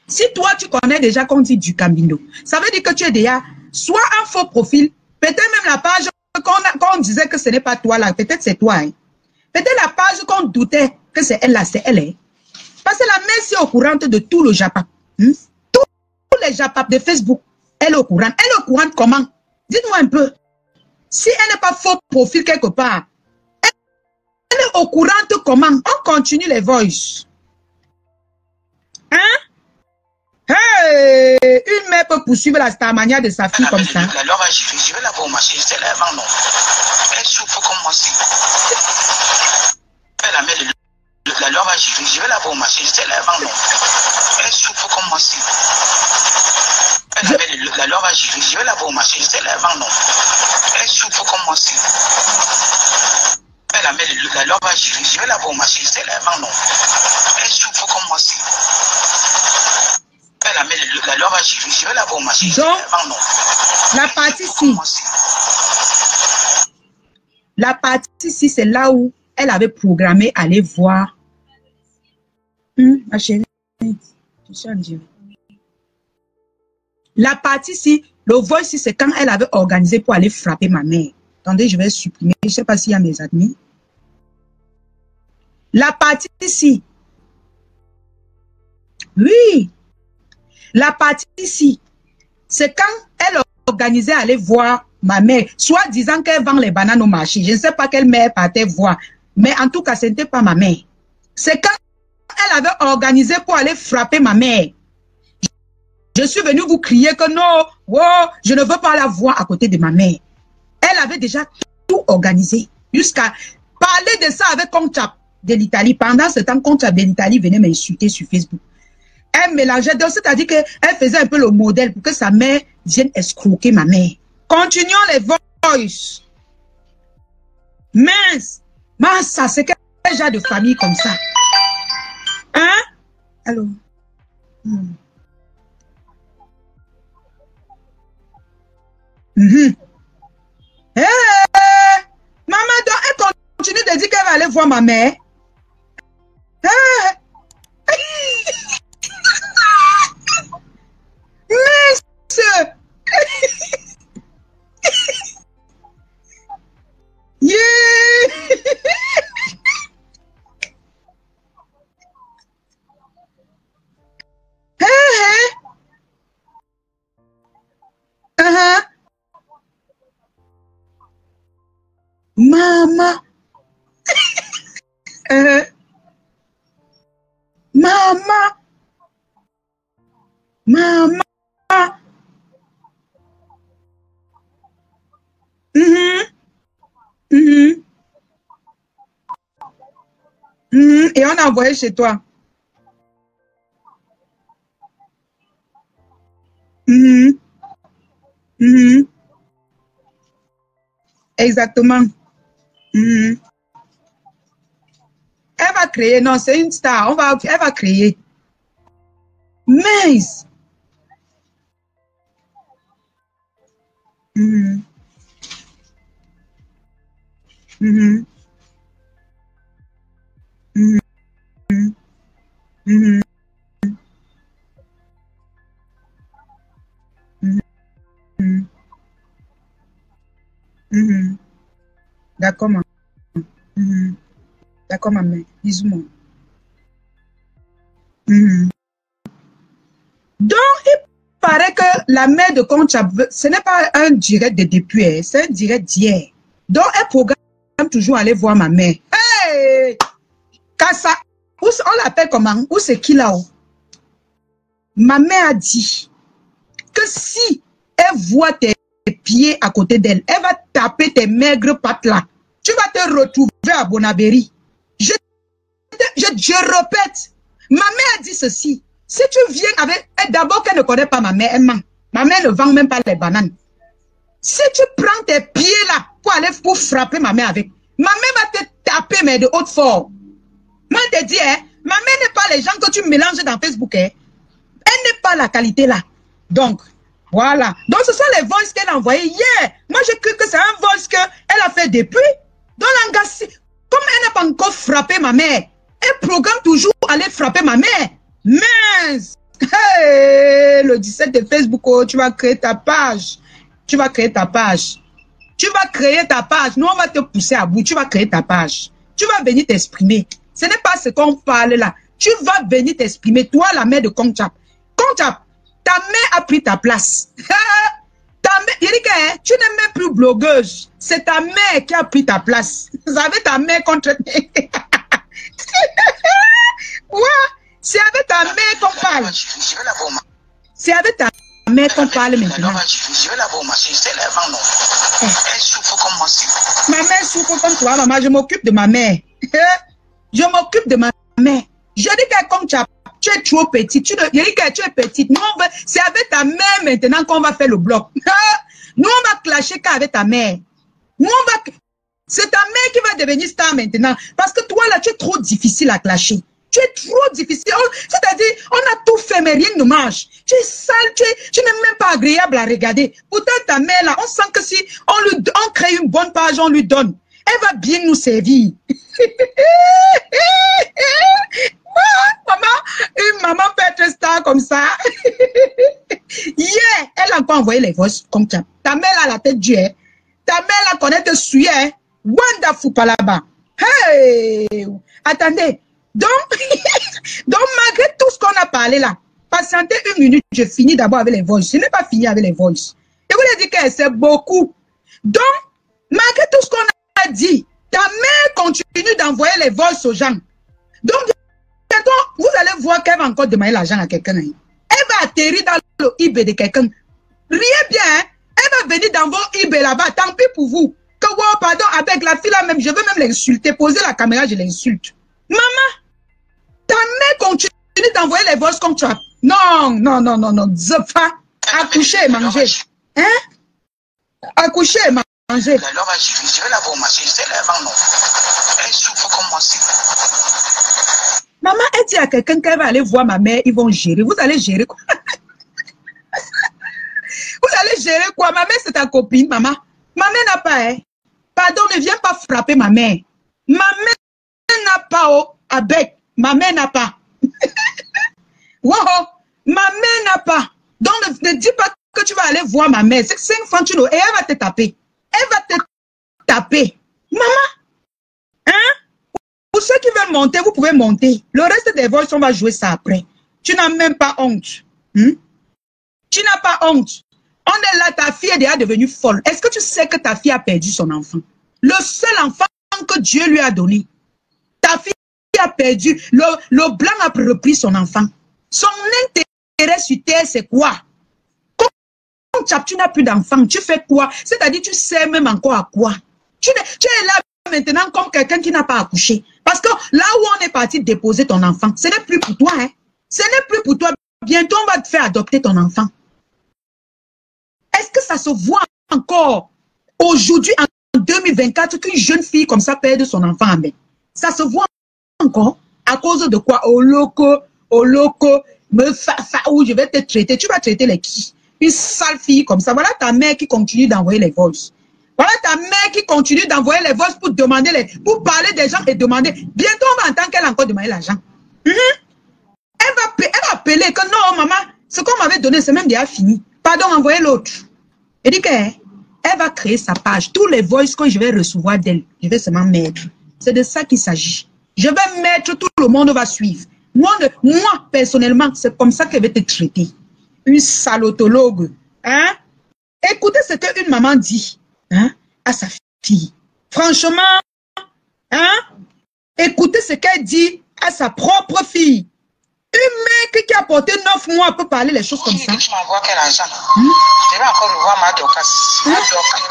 si toi tu connais déjà qu'on dit du Cambindo, ça veut dire que tu es déjà soit un faux profil, peut-être même la page qu'on disait que ce n'est pas toi là, peut-être c'est toi. Hein? Peut-être la page qu'on doutait que c'est elle là, c'est elle. Hein? Parce que la mère est au courant de tout le Japon. Hein? Tous les Japon de Facebook, elle est au courant. Elle est au courant comment? Dites-moi un peu. Si elle n'est pas faux profil quelque part, elle est au courant comment? On continue les voices. Hein? Hey, une mère peut poursuivre la starmania de sa fille comme ça. La loi va gifler, je vais la voir au marché, je sais la non. Elle souffre comme moi aussi. La loi va gifler, je vais la voir au marché, je sais la non. Elle souffre comme moi aussi. La loi va gifler, je vais la voir au marché, je sais la non. Elle souffre comme moi aussi. La loi va gifler, je vais la voir au marché, je sais la non. Elle souffre comme moi aussi. La loi va gifler, je vais la voir au marché, je sais la non. La partie ci. La partie ci, c'est là où elle avait programmé aller voir. Ma chérie, je suis en Dieu. La partie ci, le voice ci, c'est quand elle avait organisé pour aller frapper ma mère. Attendez, je vais supprimer. Je ne sais pas s'il y a mes admis. La partie ci. Oui. La partie ci, c'est quand elle organisait aller voir ma mère, soit disant qu'elle vend les bananes au marché. Je ne sais pas quelle mère partait voir. Mais en tout cas, ce n'était pas ma mère. C'est quand elle avait organisé pour aller frapper ma mère. Je suis venue vous crier que non, oh, je ne veux pas la voir à côté de ma mère. Elle avait déjà tout organisé. Jusqu'à parler de ça avec Conchap de l'Italie. Pendant ce temps, Conchap de l'Italie venait m'insulter sur Facebook. Elle mélangeait, c'est-à-dire qu'elle faisait un peu le modèle pour que sa mère vienne escroquer ma mère. Continuons les voices. Mince, ça c'est quel genre de famille comme ça? Hein? Allô? Hey, maman, donc elle continue de dire qu'elle va aller voir ma mère. Hey. Mince. Yeah. Mama. Mama. Mama. Et on a envoyé chez toi. Exactement. Elle va créer. Non, c'est une star. Elle va créer. Mince. D'accord, maman. D'accord, maman. Bisous-moi. Donc, il paraît que la mère de Conchab, ce n'est pas un direct de depuis, c'est un direct d'hier. Donc, elle programme toujours aller voir ma mère. Hey! Kassa, on l'appelle comment? Où c'est qui là-haut? Ma mère a dit que si elle voit tes pieds à côté d'elle, elle va taper tes maigres pattes là. Tu vas te retrouver à Bonabéry. Je répète, ma mère a dit ceci. Si tu viens avec... D'abord qu'elle ne connaît pas ma mère, elle ment. Ma mère ne vend même pas les bananes. Si tu prends tes pieds là pour aller pour frapper ma mère avec, ma mère va te taper mais de haute force. Moi je te dis, hein, ma mère n'est pas les gens que tu mélanges dans Facebook. Hein. Elle n'est pas la qualité là. Donc, voilà. Donc ce sont les voices qu'elle a envoyées hier. Moi j'ai cru que c'est un voice qu'elle a fait depuis. Donc comme elle n'a pas encore frappé ma mère, elle programme toujours aller frapper ma mère. Mince! Hey, le 17 de Facebook, oh, tu vas créer ta page. Tu vas créer ta page. Tu vas créer ta page. Nous, on va te pousser à bout. Tu vas créer ta page. Tu vas venir t'exprimer. Ce n'est pas ce qu'on parle là. Tu vas venir t'exprimer. Toi, la mère de Conchab. Conchab, ta mère a pris ta place. Ta mère, Erika, hein, tu n'es même plus blogueuse. C'est ta mère qui a pris ta place. Vous avez ta mère contre... Ouais. C'est avec ta mère qu'on parle. C'est avec ta mère qu'on parle maintenant. Je vais la voir, ma chérie. C'est l'avant, non. Elle souffre comme moi. Ma mère souffre comme toi, maman. Je m'occupe de ma mère. Je m'occupe de ma mère. Je dis que comme tu es trop petite. Je dis que tu es petite. C'est avec ta mère maintenant qu'on va faire le bloc. Nous, on va clasher qu'avec ta mère. C'est ta mère qui va devenir star maintenant. Parce que toi, là, tu es trop difficile à clasher. Tu es trop difficile. C'est-à-dire, on a tout fait, mais rien ne marche. Tu es sale, tu n'es même pas agréable à regarder. Pourtant, ta mère, là, on sent que si on crée une bonne page, on lui donne. Elle va bien nous servir. Une maman peut être star comme ça. Yeah, elle a encore envoyé les voix comme ça. Ta mère, là, la tête dure. Ta mère, là, connaît te suyer. Wonderful pas là-bas. Hey! Attendez. Donc, malgré tout ce qu'on a parlé là, patientez une minute, je finis d'abord avec les voices. Je n'ai pas fini avec les voices. Je vous l'ai dit que c'est beaucoup. Donc, malgré tout ce qu'on a dit, ta mère continue d'envoyer les voices aux gens. Donc, bientôt, vous allez voir qu'elle va encore demander l'argent à quelqu'un. Elle va atterrir dans le eBay de quelqu'un. Riez bien, hein? Elle va venir dans vos eBay là-bas, tant pis pour vous. Que wow, pardon, avec la fille là même, je veux même l'insulter. Poser la caméra, je l'insulte. Maman, ta mère continue d'envoyer les voices comme tu as. Non. Zefa, accoucher et manger. Hein? Accoucher et manger. Je vais la voir, ma chérie. C'est l'avant, non. Elle souffre comme moi. Maman, elle dit à quelqu'un qu'elle va aller voir ma mère, ils vont gérer. Vous allez gérer quoi? Vous allez gérer quoi? Ma mère, c'est ta copine, maman. Ma mère n'a pas, hein? Pardon, ne viens pas frapper ma mère. Ma mère n'a pas, oh, avec. Ma mère n'a pas. Wow, ma mère n'a pas. Donc, ne dis pas que tu vas aller voir ma mère. C'est 5 francs, tu et elle va te taper. Elle va te taper. Maman, hein? Pour ceux qui veulent monter, vous pouvez monter. Le reste des voix, on va jouer ça après. Tu n'as même pas honte. Tu n'as pas honte. On est là, ta fille est déjà devenue folle. Est-ce que tu sais que ta fille a perdu son enfant? Le seul enfant que Dieu lui a donné. Ta fille a perdu. Le blanc a repris son enfant. Son intérêt sur terre, c'est quoi? Quand tu n'as plus d'enfant, tu fais quoi? C'est-à-dire, tu sais même encore à quoi? Tu es là maintenant comme quelqu'un qui n'a pas accouché. Parce que là où on est parti déposer ton enfant, ce n'est plus pour toi. Hein. Ce n'est plus pour toi. Bientôt, on va te faire adopter ton enfant. Est-ce que ça se voit encore aujourd'hui, en 2024, qu'une jeune fille comme ça perde son enfant en main? Ça se voit encore à cause de quoi? Au loco, me fa, où je vais te traiter. Tu vas traiter les qui? Une sale fille comme ça. Voilà ta mère qui continue d'envoyer les voices. Voilà ta mère qui continue d'envoyer les voices pour demander pour parler des gens et demander. Bientôt, on va entendre qu'elle a encore demandé l'argent. Elle va appeler que non, maman, ce qu'on m'avait donné, c'est même déjà fini. Pardon, envoyez l'autre. Elle dit qu'elle va créer sa page. Tous les voices que je vais recevoir d'elle, je vais seulement mettre. C'est de ça qu'il s'agit. Je vais mettre, tout le monde va suivre. Moi personnellement, c'est comme ça qu'elle va te traiter. Une salotologue. Hein? Écoutez ce qu'une maman dit. Hein, à sa fille. Franchement, hein, écoutez ce qu'elle dit à sa propre fille. Une mec qui a porté 9 mois peut parler les choses comme ça. Tu m'envoies quel argent? Je vais encore revoir ma Dorcas. Je vais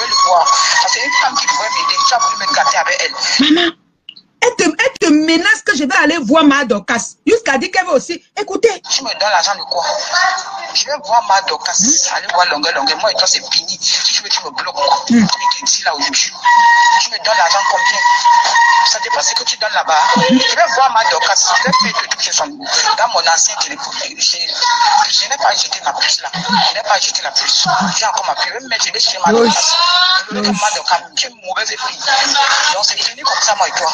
le voir. Parce que une femme qui pourrait m'aider, tu as voulu me gâter avec elle. Maman, elle te menace que je vais aller voir ma Dorcas. Jusqu'à dire qu'elle va aussi. Écoutez. Tu me donnes l'argent de quoi? Je vais voir ma Dorcas. Aller voir longueur. Moi et toi, c'est fini. Si tu veux, tu me bloques. Comme il te dit là aujourd'hui. Tu me donnes l'argent combien? Ça dépend ce que tu donnes là-bas. Je vais voir ma Dorcas. Je vais faire que toucher son dans mon ancien téléphone. Je n'ai pas jeté ma puce là. Je n'ai pas jeté la puce. J'ai encore ma puce. Mais je vais chez ma Dorcas. Je vais ma Dorcas. Tu es une mauvaise fille. Donc c'est fini comme ça, moi et toi.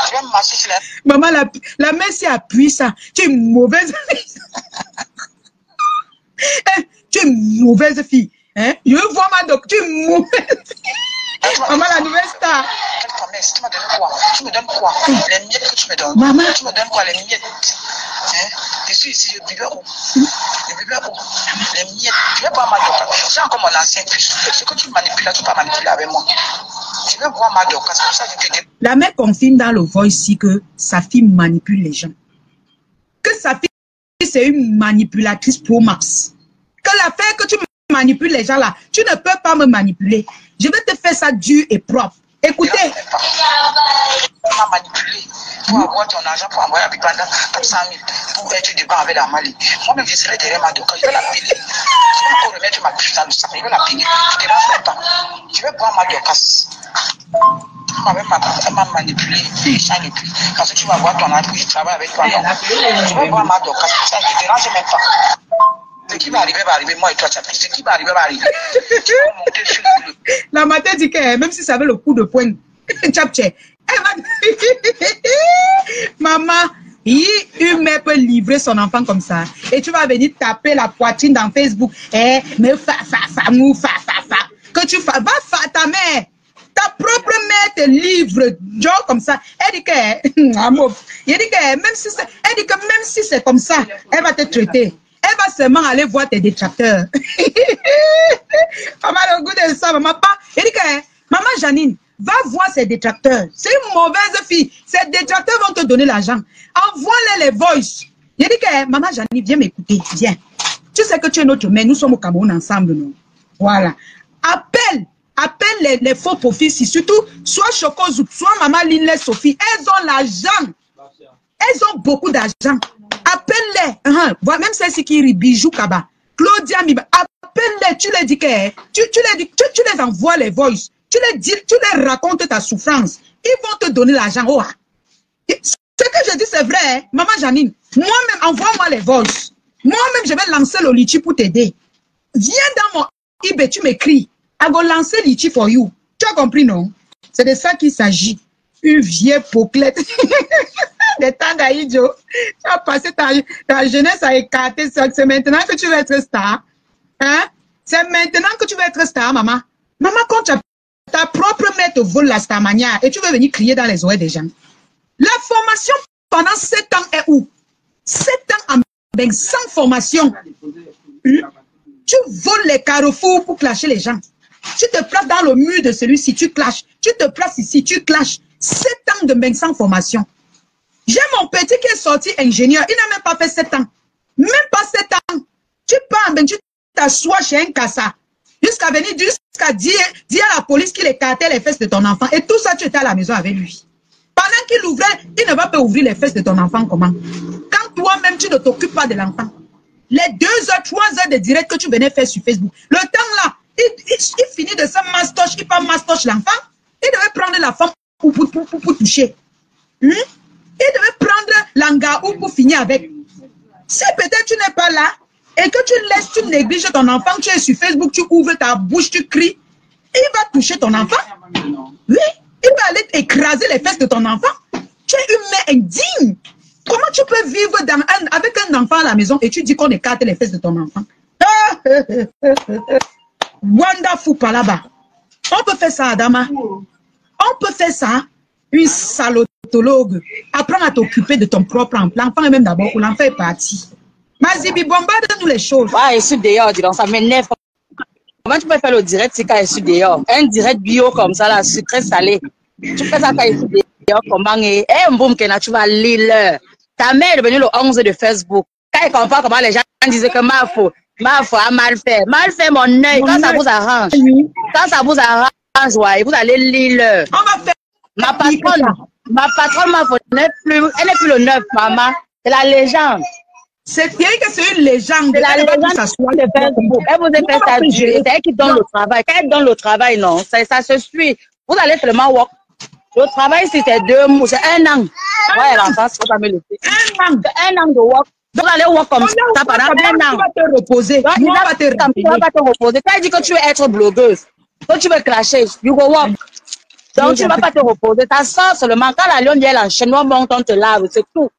Je vais marcher sur la... Maman, la main s'est appuyée ça. Tu es une mauvaise fille. Tu es une mauvaise fille. Hein? Je veux voir ma Dorcas. Tu es une mauvaise fille. Maman, la nouvelle star. Quelle promesse? Tu me donnes quoi? Tu me donnes quoi? Les miettes que tu me donnes. Maman. Tu me donnes quoi? Les miettes. Hein? Je suis ici, je vivais où? Je vivais où? Les miettes. Je vais voir ma Dorcas. J'ai encore mon ancien puce. Ce que tu manipules là, tu peux manipuler avec moi. Je vais voir ma Dorcas. C'est pour ça que je te dis. La mère confirme dans le voice ici que sa fille manipule les gens. Que sa fille, c'est une manipulatrice pro max. Que l'affaire que tu manipules les gens là, tu ne peux pas me manipuler. Je vais te faire ça dur et propre. Écoutez. Tu m'as manipulé pour avoir ton argent, pour envoyer à Bipanda 400 000 pour être devant avec la Mali. Moi-même, je serai derrière ma Dorcas. Je vais l'appeler. Je vais encore remettre ma puce dans le sac. Je vais l'appeler. Je te lance pas. Je vais voir ma Dorcas. Elle m'a manipulé. Parce que tu vas voir ton argent, je travaille avec toi. Je vais voir ma Dorcas. Ça ne te dérange même pas. Ce qui va arriver, moi et toi, ce qui va arriver, va arriver. Tu vas monter sur le... La matin dit que même si ça avait le coup de poing, maman, une mère peut livrer son enfant comme ça. Et tu vas venir taper la poitrine dans Facebook. Mais que tu fasses, va ta mère. Ta propre mère te livre, genre comme ça. Elle dit que, elle dit que même si c'est comme ça, elle va te traiter. Elle va seulement aller voir tes détracteurs. Maman, le goût de ça, maman, pas. Elle dit que, maman Janine, va voir ses détracteurs. C'est une mauvaise fille. Ses détracteurs vont te donner l'argent. Envoie-les les voices. Elle dit que, maman Janine, viens m'écouter, viens. Tu sais que tu es notre mère, nous sommes au Cameroun ensemble, nous. Voilà. Appelle les faux profils, surtout, soit Chokozou, soit maman Linley Sophie. Elles ont l'argent. Elles ont beaucoup d'argent. Appelle-les. Même celle-ci qui rit bijou Kaba. Claudia Miba. Appelle-les. Tu les dis que tu les envoies les voices. Tu les racontes ta souffrance. Ils vont te donner l'argent. Oh. Ce que je dis, c'est vrai. Hein? Maman Janine, moi-même, envoie-moi les voices. Moi-même, je vais lancer le litchi pour t'aider. Viens dans mon eBay, tu m'écris. I go lancer litchi for you. Tu as compris, non? C'est de ça qu'il s'agit. Une vieille poclette. Des temps d'Aïdjo. Tu as passé ta jeunesse à écarter ça. C'est maintenant que tu vas être star. Hein? C'est maintenant que tu vas être star, maman. Maman, quand ta propre mère te vole la starmania et tu veux venir crier dans les oreilles des gens. La formation pendant 7 ans est où? 7 ans avec sans formation. Tu voles les carrefours pour clasher les gens. Tu te places dans le mur de celui-ci, tu clashes. Tu te places ici, tu clashes. 7 ans de bain sans formation. J'ai mon petit qui est sorti ingénieur. Il n'a même pas fait 7 ans. Même pas 7 ans. Tu pars, ben, tu t'assois chez un cassa. Jusqu'à venir, jusqu'à dire à la police qu'il écartait les fesses de ton enfant. Et tout ça, tu étais à la maison avec lui. Pendant Pendant qu'il ouvrait, il ne va pas ouvrir les fesses de ton enfant comment? Quand toi-même, tu ne t'occupes pas de l'enfant. Les 2 heures, 3 heures de direct que tu venais faire sur Facebook, le temps là, il finit de se mastoche, il pas mastoche l'enfant, il devait prendre la femme pour toucher. Il devait prendre l'angaou pour finir avec. Si peut-être tu n'es pas là, et que tu laisses, tu négliges ton enfant, tu es sur Facebook, tu ouvres ta bouche, tu cries, il va toucher ton enfant. Oui, il va aller écraser les fesses de ton enfant. Tu es une mère indigne. Comment tu peux vivre avec un enfant à la maison et tu dis qu'on écarte les fesses de ton enfant? Wonderful Palaba. On peut faire ça, Adama. On peut faire ça. Une salotologue. Apprends à t'occuper de ton propre enfant. L'enfant est même d'abord, l'enfant est parti. Mazibi, bombarde-nous les choses. Ouais, je suis dehors, dis donc, ça m'énerve. Comment tu peux faire le direct si quand je suis dehors? Un direct bio comme ça, là, sucré salé. Tu fais ça quand je suis dehors, comment? Eh, boum, tu vas lire. Ta mère est devenue le 11 de Facebook. Quand elle comprend comment les gens disaient que Mafo a mal fait. Mal fait mon œil, quand ça vous arrange. Quand ça vous arrange, ouais, vous allez lire. On va faire. Ma patronne, Mafo, elle n'est plus le 9, maman. C'est la légende. C'est vrai que c'est une légende. C'est la légende de Facebook. Elle vous a fait ça. C'est elle qui donne le travail. Quand elle donne le travail, non, ça se suit. Vous allez seulement work. Le travail, c'est 2 mois, c'est 1 an. Ouais, l'enfant, c'est pas me le faire. 1 an de work. Vous allez work comme ça pendant 1 an. Tu vas te reposer. Tu vas te reposer. Quand elle dit que tu veux être blogueuse, que tu veux clasher, you go work. Donc, tu ne vas pas te reposer. Ta soeur seulement, quand la lionne, elle enchaîne, on monte, on te lave, c'est tout.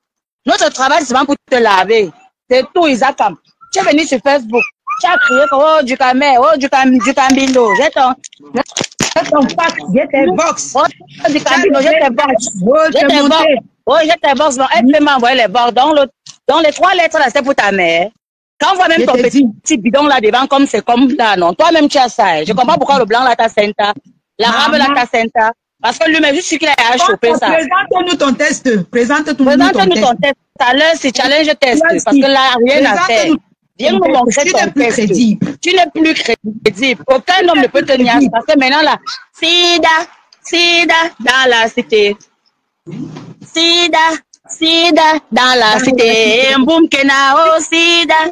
Notre travail, c'est seulement pour te laver. C'est tout, Isaac. Tu es venu sur Facebook. Tu as crié, oh, du camé, oh, du cambino. J'ai ton pack, j'ai tes box. Oh, du cambino, j'ai tes box. J'ai tes box. Oh, j'ai tes box. Donc, elle peut m'envoyer les box. Dans les 3 lettres, là, c'est pour ta mère. Quand on voit même ton petit bidon là devant, comme c'est comme là, non. Toi-même, tu as ça. Je comprends pourquoi le blanc là, t'as Senta. L'arabe là, t'as Senta. Parce que lui-même, juste qu'il a chopé ça. Présente-nous ton test. Présente-nous ton test. Tout à l'heure, c'est challenge test. Parce que là, rien à faire. Viens nous montrer ton test. Tu n'es plus crédible. Aucun homme ne peut te nier. Parce que maintenant, là, Sida, dans la cité. Sida, dans la cité. Mboum Kenao, Sida,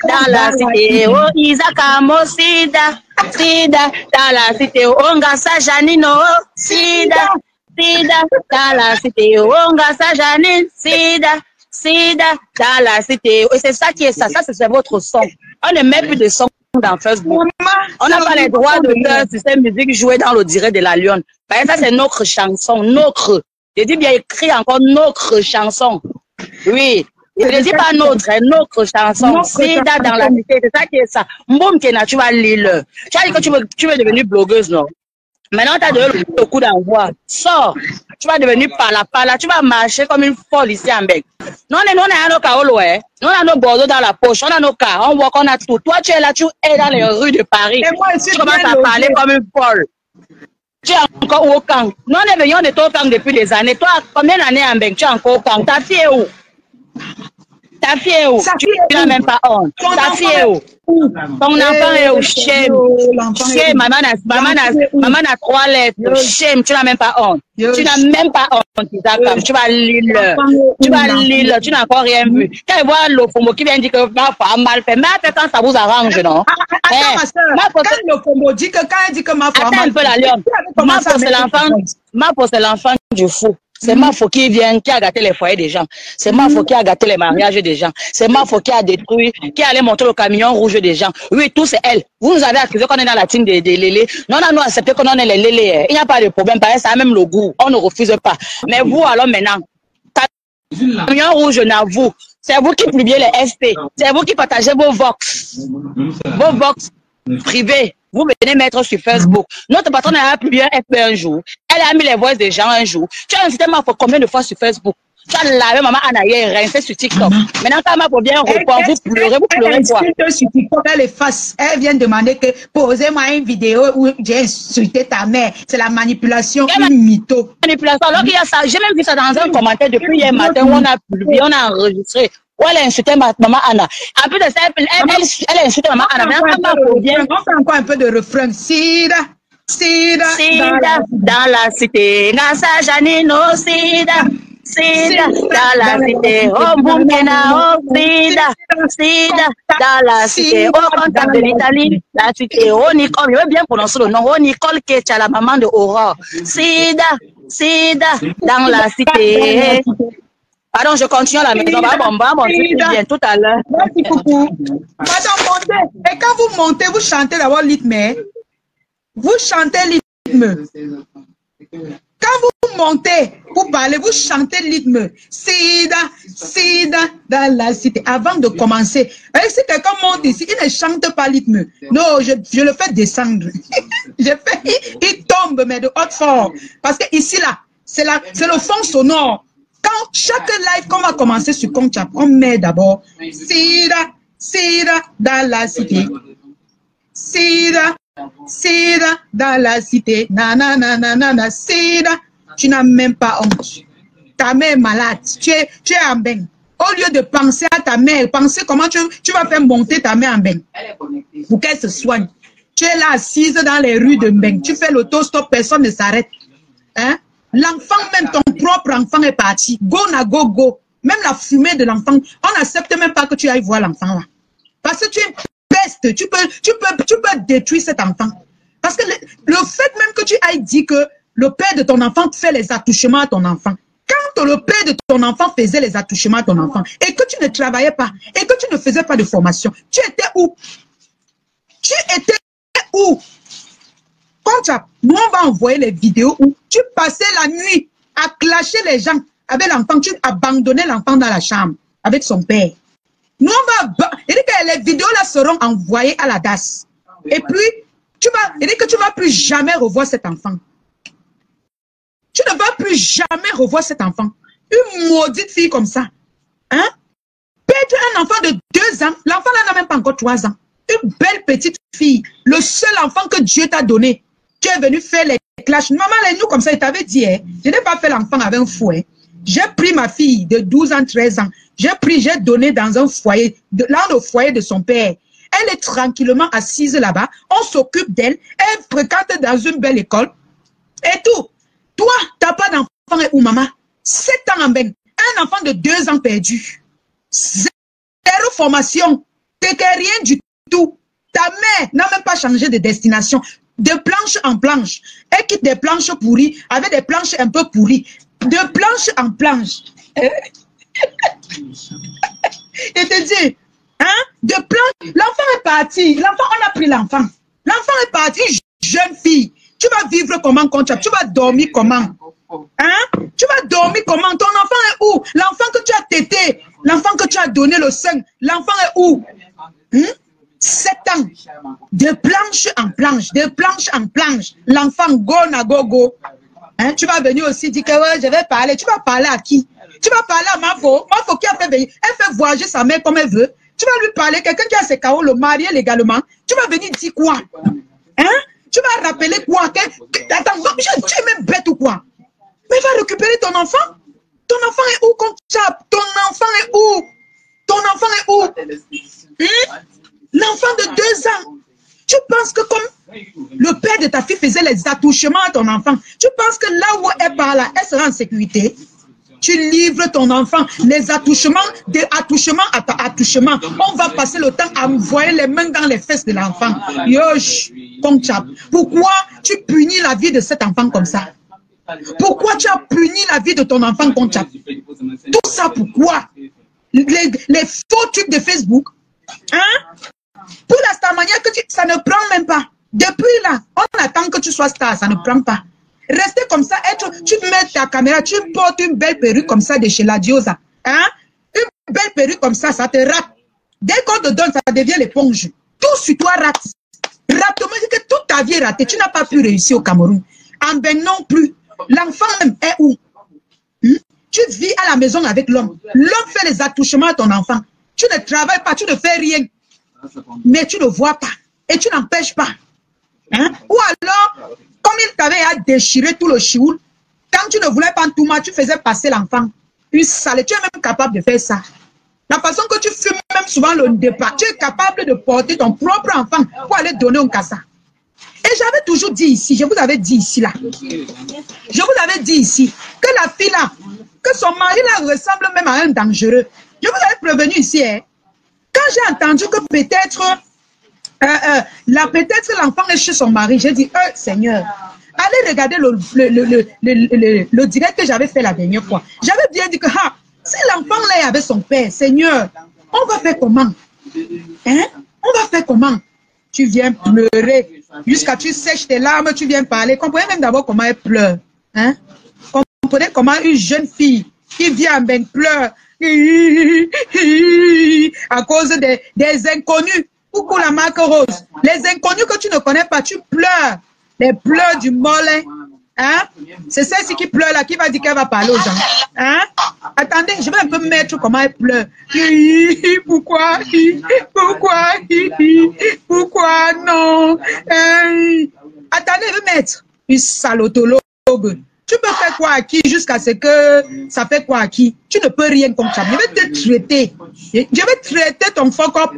dans la cité. Oh, Isakamo, Sida, dans la cité. Ongasa Janino, Sida, dans la cité. Ongasa Janine, Sida, dans la cité. Et c'est ça qui est ça. Ça, c'est votre son. On ne met plus de son dans Facebook. On n'a pas les droits d'auteur sur cette musique jouée dans le direct de la Lionne. Parce que ça, c'est notre chanson, notre. Je dis bien écrit encore notre chanson. Oui. Je ne dis pas notre chanson. Sida dans la cité. C'est ça qui est ça. Mboum Kena, tu vas lire. Tu as dit que tu veux devenir blogueuse, non? Maintenant, tu as donné le coup d'envoi. Sors. Tu vas devenir pala. Tu vas marcher comme une folle ici en Bec. Nous, on a nos caolos, hein. Nous, on a nos bordeaux dans la poche. On a nos cars. On voit qu'on a tout. Toi, tu es là, tu es dans les rues de Paris. Et moi, tu commences à parler comme une folle. Tu es encore au camp. Nous, on est venus de ton camp depuis des années. Toi, combien d'années en Bec? Tu es encore au camp. Ta fille est où? Ta fille est où? Tu n'as même pas honte. Ta fille est où? Ton enfant est où? Shame. Shame. Maman a 3 lettres. Shame. Tu n'as même pas honte. Tu n'as même pas honte, Isaac. Tu vas lire. Tu n'as encore rien vu. Quand il voit le FOMO qui vient dire que ma femme a mal fait, mais après quand ça vous arrange, non? Attends, ma soeur. Quand le FOMO dit que quand elle dit que ma femme a mal fait. Attends un peu la lionne. C'est l'enfant du fou. C'est Mafo qui vient, qui a gâté les foyers des gens. C'est Mafo qui a gâté les mariages des gens. C'est Mafo qui a détruit, qui allait montrer le camion rouge des gens. Oui, tout c'est elle. Vous nous avez accusé qu'on est dans la team des lélés. Non, nous accepté qu'on est les lélés. Il n'y a pas de problème. Pareil, ça a même le goût. On ne refuse pas. Mais vous, alors maintenant, camion rouge, n'avoue. C'est vous qui publiez les FP. C'est vous qui partagez vos vox. Vos vox privés. Vous venez mettre sur Facebook. Notre patronne a publié un FP un jour. Elle a mis les voix des gens un jour. Tu as invité Mafo combien de fois sur Facebook? Tu as lavé maman Anaïe rincé sur TikTok. Maintenant, quand Mafo vient répondre, vous pleurez quoi? Sur TikTok, elle efface. Elle vient demander que posez-moi une vidéo où j'ai insulté ta mère. C'est la manipulation, une mytho. Manipulation. Alors qu'il y a ça, j'ai même vu ça dans un commentaire depuis hier matin où on a publié, on a enregistré. Où elle a insulté maman Anna. En plus de ça, elle a insulté maman Anna. On fait encore un peu de refrain. Sida, Sida, Sida, dans la cité. Ngasa Janino, Sida. Sida, dans la cité. Oh, Burkina, oh, Sida. Sida, dans la cité. Oh, contact de l'Italie, la cité. Oh, Nicole, je veux bien prononcer le nom. Oh, Nicole Kecha, la maman de Aurore. Sida, Sida, dans la cité. Pardon, je continue à la maison. Bon, c'est bien tout à l'heure. Merci beaucoup. Madame, montez. Et quand vous montez, vous chantez d'abord rythme. Vous chantez rythme. Quand vous montez pour parler, vous chantez rythme. Sida, Sida, dans la cité. Avant de commencer. Si quelqu'un monte ici, il ne chante pas rythme. Non, je le fais descendre. Il tombe, mais de haute fort. Parce que ici, là, c'est le fond sonore. Quand chaque live qu'on va commencer sur Conchap, on met d'abord Sida, Sida, dans la cité. Sida, Sida, dans la cité. Nanana, Sida. Tu n'as même pas honte. Ta mère est malade. Tu es en bain. Au lieu de penser à ta mère, penser comment tu vas faire monter ta mère en bain. Pour qu'elle se soigne. Tu es là assise dans les rues de Mbeng. Tu fais l'autostop, personne ne s'arrête. Hein? L'enfant, même ton propre enfant est parti. Go na go, go. Même la fumée de l'enfant, on n'accepte même pas que tu ailles voir l'enfant là. Parce que tu es une peste. Tu peux détruire cet enfant. Parce que le fait même que tu ailles dire que le père de ton enfant fait les attouchements à ton enfant. Quand le père de ton enfant faisait les attouchements à ton enfant et que tu ne travaillais pas et que tu ne faisais pas de formation, tu étais où? Tu étais où? Nous, on va envoyer les vidéos où tu passais la nuit à clasher les gens avec l'enfant. Tu abandonnais l'enfant dans la chambre avec son père. Nous, on va... Il dit que les vidéos là seront envoyées à la DAS. Et puis, il dit que tu ne vas plus jamais revoir cet enfant. Tu ne vas plus jamais revoir cet enfant. Une maudite fille comme ça. Hein? Perdre un enfant de 2 ans. L'enfant là n'a même pas encore 3 ans. Une belle petite fille. Le seul enfant que Dieu t'a donné. Tu es venu faire les clashs. Maman, nous comme ça, il t'avait dit, hein, je n'ai pas fait l'enfant avec un fouet. J'ai pris ma fille de 12 ans, 13 ans. J'ai donné dans un foyer, dans le foyer de son père. Elle est tranquillement assise là-bas. On s'occupe d'elle. Elle fréquente dans une belle école. Et tout. Toi, tu n'as pas d'enfant où, maman? 7 ans en bain. Un enfant de 2 ans perdu. 0 formation. T'es que rien du tout. Ta mère n'a même pas changé de destination. De planche en planche. Elle quitte des planches pourries avec des planches un peu pourries. De planche en planche. Et te dit, hein, de planche, l'enfant est parti. L'enfant, on a pris l'enfant. L'enfant est parti, jeune fille. Tu vas vivre comment, Conchap? Tu vas dormir comment? Hein? Tu vas dormir comment? Ton enfant est où? L'enfant que tu as tété, l'enfant que tu as donné le sein, l'enfant est où? 7 ans, de planche en planche, de planche en planche, l'enfant go na go go. Hein? Tu vas venir aussi dire que ouais, je vais parler. Tu vas parler à qui? Tu vas parler à Mafo. Mafo qui a fait venir, elle fait voyager sa mère comme elle veut. Tu vas lui parler, quelqu'un qui a ses carreaux, le marié légalement. Tu vas venir dire quoi? Hein? Tu vas rappeler quoi? Attends, tu es même bête ou quoi? Mais va récupérer ton enfant. Ton enfant est où, Conchap? Ton enfant est où? Ton enfant est où? L'enfant de 2 ans. Tu penses que comme le père de ta fille faisait les attouchements à ton enfant, tu penses que là où elle part là, elle sera en sécurité? Tu livres ton enfant, les attouchements, de attouchement à attouchement. On va passer le temps à envoyer les mains dans les fesses de l'enfant. Yosh, Conchap. Pourquoi tu punis la vie de cet enfant comme ça? Pourquoi tu as puni la vie de ton enfant, Conchap? Tout ça pourquoi? Les faux trucs de Facebook. Hein? Pour la star manière que ça ne prend même pas. Depuis là, on attend que tu sois star, ça ne prend pas. Rester comme ça, tu mets ta caméra, tu portes une belle perruque comme ça de chez la Diosa. Hein? Une belle perruque comme ça te rate. Dès qu'on te donne, ça devient l'éponge. Tout sur toi rate. Ratement, c'est que toute ta vie est ratée. Tu n'as pas pu réussir au Cameroun. En Ben non plus. L'enfant même est où? Tu vis à la maison avec l'homme. L'homme fait les attouchements à ton enfant. Tu ne travailles pas, tu ne fais rien. Mais tu ne vois pas. Et tu n'empêches pas. Hein? Ou alors, comme il t'avait à déchirer tout le chioul, quand tu ne voulais pas tout mal, tu faisais passer l'enfant. Une sale. Tu es même capable de faire ça. La façon que tu fumes même souvent le départ, tu es capable de porter ton propre enfant pour aller donner un cassa. Et j'avais toujours dit ici, je vous avais dit ici là, je vous avais dit ici, que la fille là, que son mari là ressemble même à un dangereux. Je vous avais prévenu ici, hein. Quand j'ai entendu que peut-être l'enfant est chez son mari, j'ai dit, Seigneur, allez regarder le direct que j'avais fait la dernière fois. J'avais bien dit que si l'enfant là est avec son père, Seigneur, on va faire comment? Hein? On va faire comment? Tu viens pleurer jusqu'à tu sèches tes larmes, tu viens parler. Comprenez même d'abord comment elle pleure. Hein? Comprenez comment une jeune fille qui vient ben pleure à cause des inconnus. Coucou la marque rose. Les inconnus que tu ne connais pas, tu pleures. Les pleurs du mollet. Hein? C'est celle-ci qui pleure là, qui va dire qu'elle va parler aux gens. Hein? Attendez, je vais un peu mettre comment elle pleure. Pourquoi? Pourquoi? Pourquoi non? Attendez, je vais mettre une salotologue. Tu peux faire quoi à qui jusqu'à ce que ça fait quoi à qui? Tu ne peux rien comme ça. Je vais te traiter. Je vais traiter ton fuck up.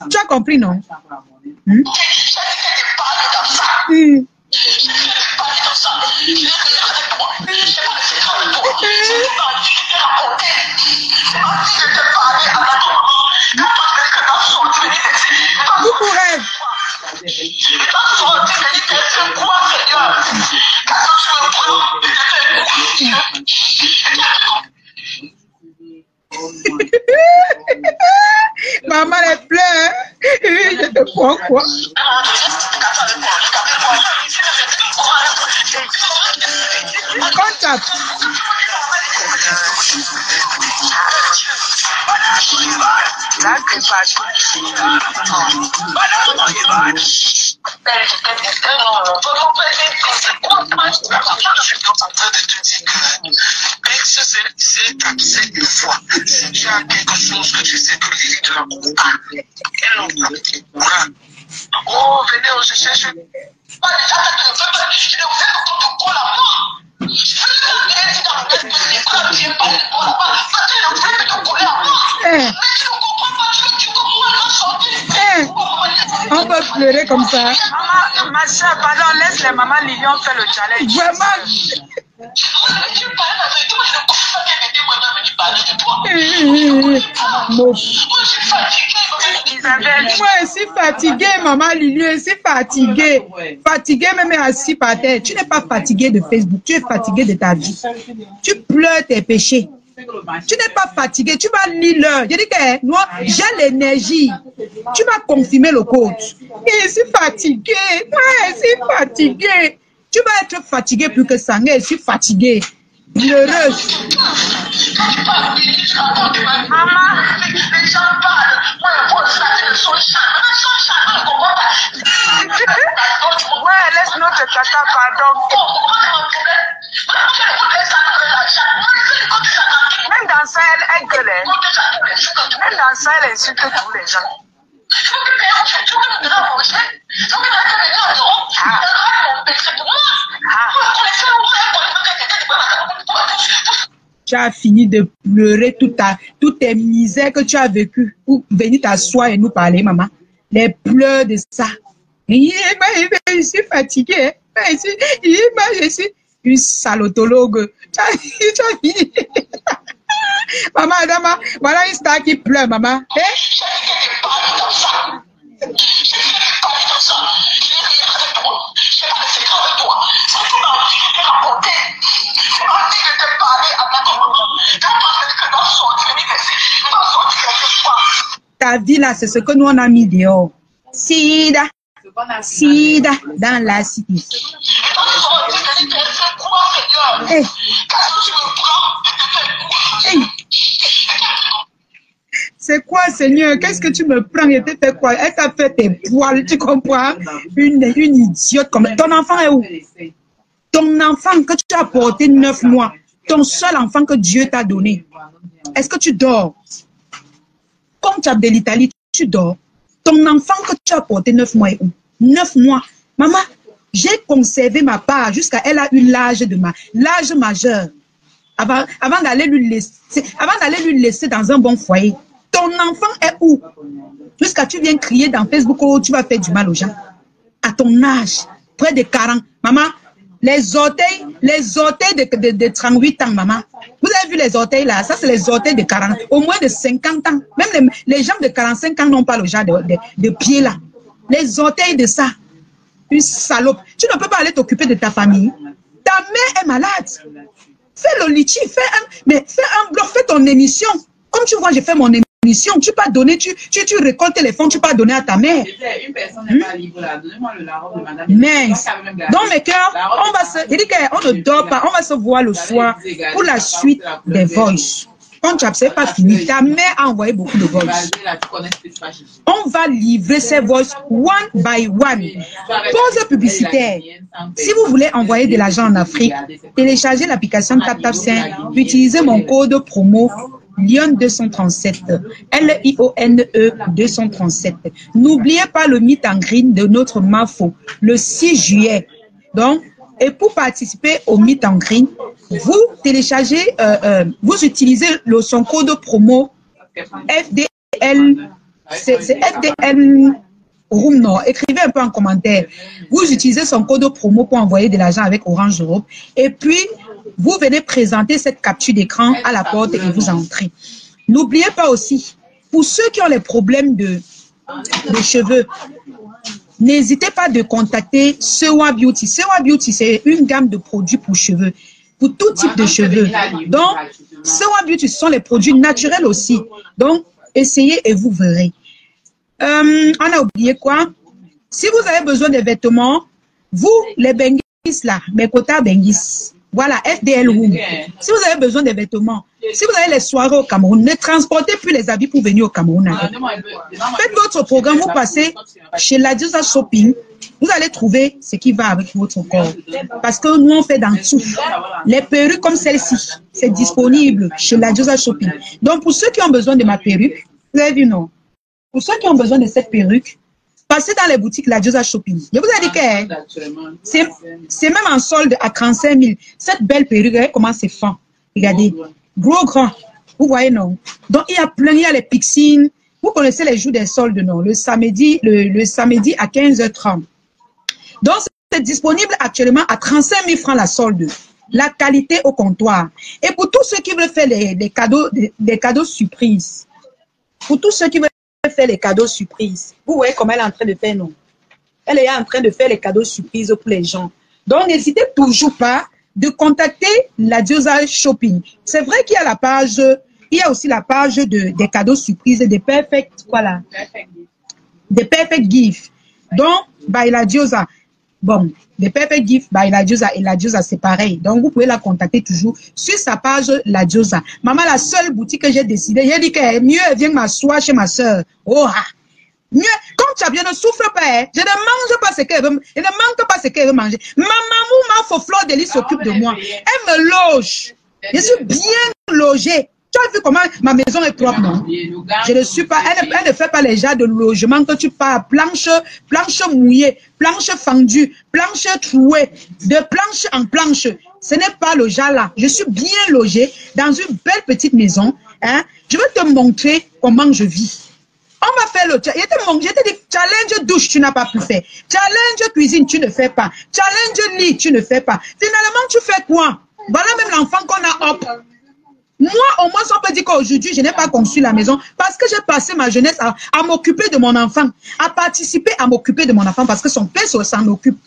Tu as compris, non? Beaucoup rêve. Maman, elle pleure. Je te crois quoi? Contact. Tu as quelque chose que tu sais que Lily te raconte pas. Elle n'en parle pas. Oh, venez, je cherche. Je ne fais pas de quoi là-bas. On peut pleurer comme ça. Maman, ma soeur, pardon, laisse les mamans Lilian faire le challenge. Vraiment. Moi, je suis fatiguée, maman Lily, je suis fatiguée. Fatiguée même assis par terre. Tu n'es pas fatiguée de Facebook, tu es fatiguée de ta vie. Tu pleures tes péchés. Tu n'es pas fatigué, tu vas lire l'heure. Je dis que moi, j'ai l'énergie. Tu vas confirmer le code. Et je suis fatiguée. Moi, je suis fatiguée. Tu vas être fatigué plus que ça. Je suis fatiguée. Pleureuse. Maman, les gens parlent. Moi, ouais, laisse notre tata, pardon. Même dans ça, elle gueule. Même dans ça, elle insulte tous les gens. Tu as fini de pleurer toutes tes misères que tu as vécues pour venir t'asseoir et nous parler, maman. Les pleurs de ça. Je suis fatiguée. Je suis une salotologue. Tu as fini. Maman, voilà une star qui pleure, maman. Ta vie là, c'est ce que nous on a mis dehors. Sida dans la cité. Hey. Hey. C'est quoi, Seigneur? Qu'est-ce que tu me prends? Elle t'a fait quoi? Elle t'a fait tes poils, tu comprends? Une idiote comme... Ton enfant est où? Ton enfant que tu as porté 9 mois. Ton seul enfant que Dieu t'a donné. Est-ce que tu dors? Comme tu as de l'Italie, tu dors. Ton enfant que tu as porté 9 mois est où? 9 mois. Maman, j'ai conservé ma part jusqu'à elle a eu l'âge majeur. Avant d'aller lui laisser dans un bon foyer. Ton enfant est où? Jusqu'à tu viens crier dans Facebook, oh, tu vas faire du mal aux gens. À ton âge, près de 40. Maman, les orteils de 38 ans, maman. Vous avez vu les orteils là? Ça, c'est les orteils de 40, au moins de 50 ans. Même les gens de 45 ans n'ont pas le genre de pieds là. Les orteils de ça. Une salope. Tu ne peux pas aller t'occuper de ta famille. Ta mère est malade. Fais le litchi, fais un blog, fais ton émission. Comme tu vois, j'ai fait mon émission. Tu peux donner, tu récoltes les fonds, tu peux donner à ta mère. Une personne n'est pas libre là. Donnez-moi le larron de madame. Mais, dans mes cœurs, on ne dort pas, on va se voir le soir pour la suite des voices. Quand tu n'as pas fini, ta mère a envoyé beaucoup de voices. On va livrer ces voices one by one. Pause publicitaire. Si vous voulez envoyer de l'argent en Afrique, téléchargez l'application TapTapSend, utilisez mon code promo Lyon 237, L-I-O-N-E 237. N'oubliez pas le meet and greet de notre MAFO le 6 juillet. Donc, et pour participer au meet and greet, vous téléchargez, vous utilisez son code promo FDL, c'est FDL Room Nord. Écrivez un peu en commentaire. Vous utilisez son code promo pour envoyer de l'argent avec Orange Europe. Et puis, vous venez présenter cette capture d'écran à la porte et vous entrez. N'oubliez pas aussi, pour ceux qui ont les problèmes de cheveux, n'hésitez pas de contacter Sewa Beauty. Sewa Beauty, c'est une gamme de produits pour cheveux, pour tout type de cheveux. Donc, Sewa Beauty, ce sont les produits naturels aussi. Donc, essayez et vous verrez. On a oublié quoi? Si vous avez besoin de vêtements, vous, les Benguis là, mes quotas Benguis, voilà, FDL Room. Si vous avez besoin de vêtements, si vous avez les soirées au Cameroun, ne transportez plus les habits pour venir au Cameroun. Faites votre programme, vous passez chez la Diosa Shopping, vous allez trouver ce qui va avec votre corps. Parce que nous, on fait dans tout. Les perruques comme celle-ci, c'est disponible chez la Diosa Shopping. Donc, pour ceux qui ont besoin de ma perruque, vous avez vu, non? Pour ceux qui ont besoin de cette perruque, passez dans les boutiques La Diosa Shopping. Je vous ai dit que c'est même en solde à 35 000. Cette belle perruque, regardez comment c'est fin. Regardez, gros, grand. Vous voyez, non? Donc, il y a plein, il y a les Pixines. Vous connaissez les jours des soldes, non? Le samedi à 15h30. Donc, c'est disponible actuellement à 35 000 francs la solde. La qualité au comptoir. Et pour tous ceux qui veulent faire des cadeaux surprises, pour tous ceux qui veulent faire les cadeaux surprises. Vous voyez comment elle est en train de faire, non? Elle est en train de faire les cadeaux surprises pour les gens. Donc, n'hésitez toujours pas de contacter la Diosa Shopping. C'est vrai qu'il y a la page, il y a aussi la page des cadeaux surprises, des perfect, voilà. Des perfect gifts. Donc, by la Diosa. Bon, des perfect gifts by la Diosa et la Diosa, c'est pareil. Donc, vous pouvez la contacter toujours sur sa page la Diosa. Maman, la seule boutique que j'ai décidé, j'ai dit que mieux, elle vient m'asseoir chez ma soeur. Oh, ah. Mieux, quand tu as bien, ne souffre pas, hein. Je ne mange pas ce qu'elle veut, je ne manque pas ce qu'elle veut manger. Ma maman, ma Fleur de Lys s'occupe de moi. Elle me loge. Je suis bien logée. Tu as vu comment ma maison est propre, non? Je ne suis pas, elle ne fait pas les genres de logement que tu parles. Planche mouillée, planche fendue, planche trouée, de planche en planche. Ce n'est pas le genre là. Je suis bien logée dans une belle petite maison. Hein? Je vais te montrer comment je vis. On va faire le challenge. Je te dis, challenge douche, tu n'as pas pu faire. Challenge cuisine, tu ne fais pas. Challenge lit, tu ne fais pas. Finalement, tu fais quoi? Voilà même l'enfant qu'on a, hop. Moi, au moins, on peut dire qu'aujourd'hui, je n'ai pas conçu la maison parce que j'ai passé ma jeunesse à m'occuper de mon enfant, à participer à m'occuper de mon enfant parce que son père s'en occupe.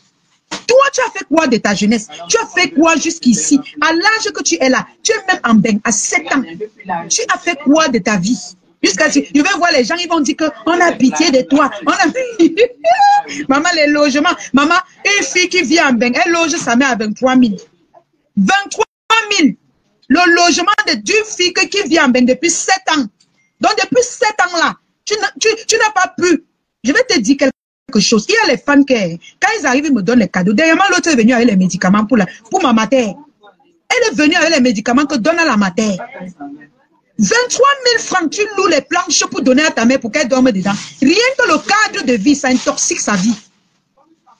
Toi, tu as fait quoi de ta jeunesse? Tu as fait quoi jusqu'ici? À l'âge que tu es là, tu es même en bain, à 7 ans. Tu as fait quoi de ta vie? Jusqu'à ce que je vais voir les gens, ils vont dire qu'on a pitié de toi. On a... Maman, les logements. Maman, une fille qui vit en bain, elle loge sa mère à 23 000. 23 000. Le logement d'une fille qui vit en bain depuis 7 ans. Donc, depuis 7 ans-là, tu n'as pas pu. Je vais te dire quelque chose. Il y a les fans qui, quand ils arrivent, ils me donnent les cadeaux. Dernièrement, l'autre est venu avec les médicaments pour ma mère. Elle est venue avec les médicaments que donne à la mère. 23 000 francs, tu loues les planches pour donner à ta mère pour qu'elle dorme dedans. Rien que le cadre de vie, ça intoxique sa vie.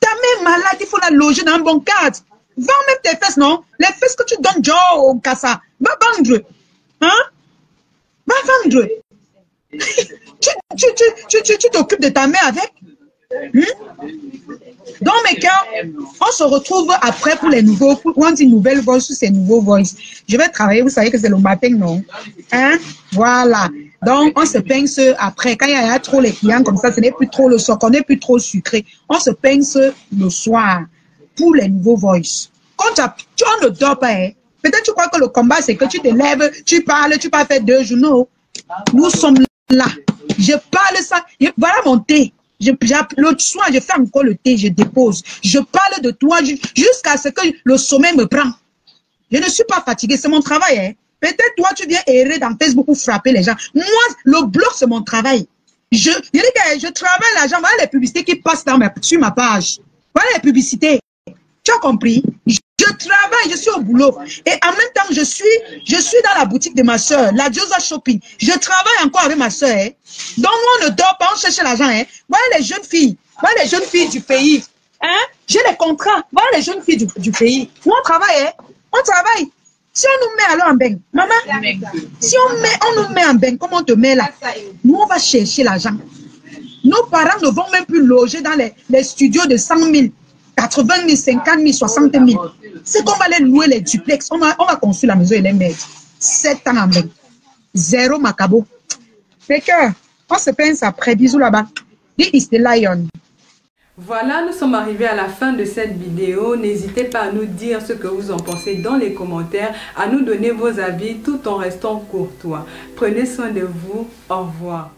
Ta mère malade, il faut la loger dans un bon cadre. Vends même tes fesses, non? Les fesses que tu donnes, Joe, au Kassa. Va vendre. Hein? Va vendre. Tu t'occupes de ta mère avec? Donc, mes cœurs, on se retrouve après pour les nouveaux, pour on dit nouvelle voice ou ces nouveaux voice. Je vais travailler, vous savez que c'est le matin, non? Hein? Voilà. Donc, on se pince après. Quand il y a trop les clients comme ça, ce n'est plus trop le soir, on n'est plus trop sucré. On se pince le soir pour les nouveaux voice. Quand tu ne dors pas, hein? Peut-être tu crois que le combat, c'est que tu te lèves, tu parles, tu peux faire 2 jours. Non. Nous sommes là. Je parle ça. Voilà mon thé. L'autre soir, je fais encore le thé, je dépose. Je parle de toi jusqu'à ce que le sommeil me prend. Je ne suis pas fatigué, c'est mon travail. Hein. Peut-être toi, tu viens errer dans Facebook pour frapper les gens. Moi, le blog, c'est mon travail. Je travaille l'argent. Voilà les publicités qui passent sur ma page. Voilà les publicités. Tu as compris? Je travaille, je suis au boulot. Et en même temps, je suis dans la boutique de ma soeur, la Diosa Shopping. Je travaille encore avec ma soeur. Hein. Donc, nous, on ne dort pas, on cherche l'argent. Hein. Voilà les jeunes filles. Voilà les jeunes filles du pays. Hein? J'ai les contrats. Voilà les jeunes filles du pays. Nous, on travaille. Hein. On travaille. Si on nous met alors en bain, maman, si on nous met en bain, comment on te met là? Nous, on va chercher l'argent. Nos parents ne vont même plus loger dans les studios de 100 000. 80 000, 50 000, 60 000. C'est qu'on va les louer les duplex. On va construire la maison et les mettre. 7 ans en main. 0 macabo. Fait que, on se pince après. Bisous là-bas. This is the lion. Voilà, nous sommes arrivés à la fin de cette vidéo. N'hésitez pas à nous dire ce que vous en pensez dans les commentaires, à nous donner vos avis tout en restant courtois. Prenez soin de vous. Au revoir.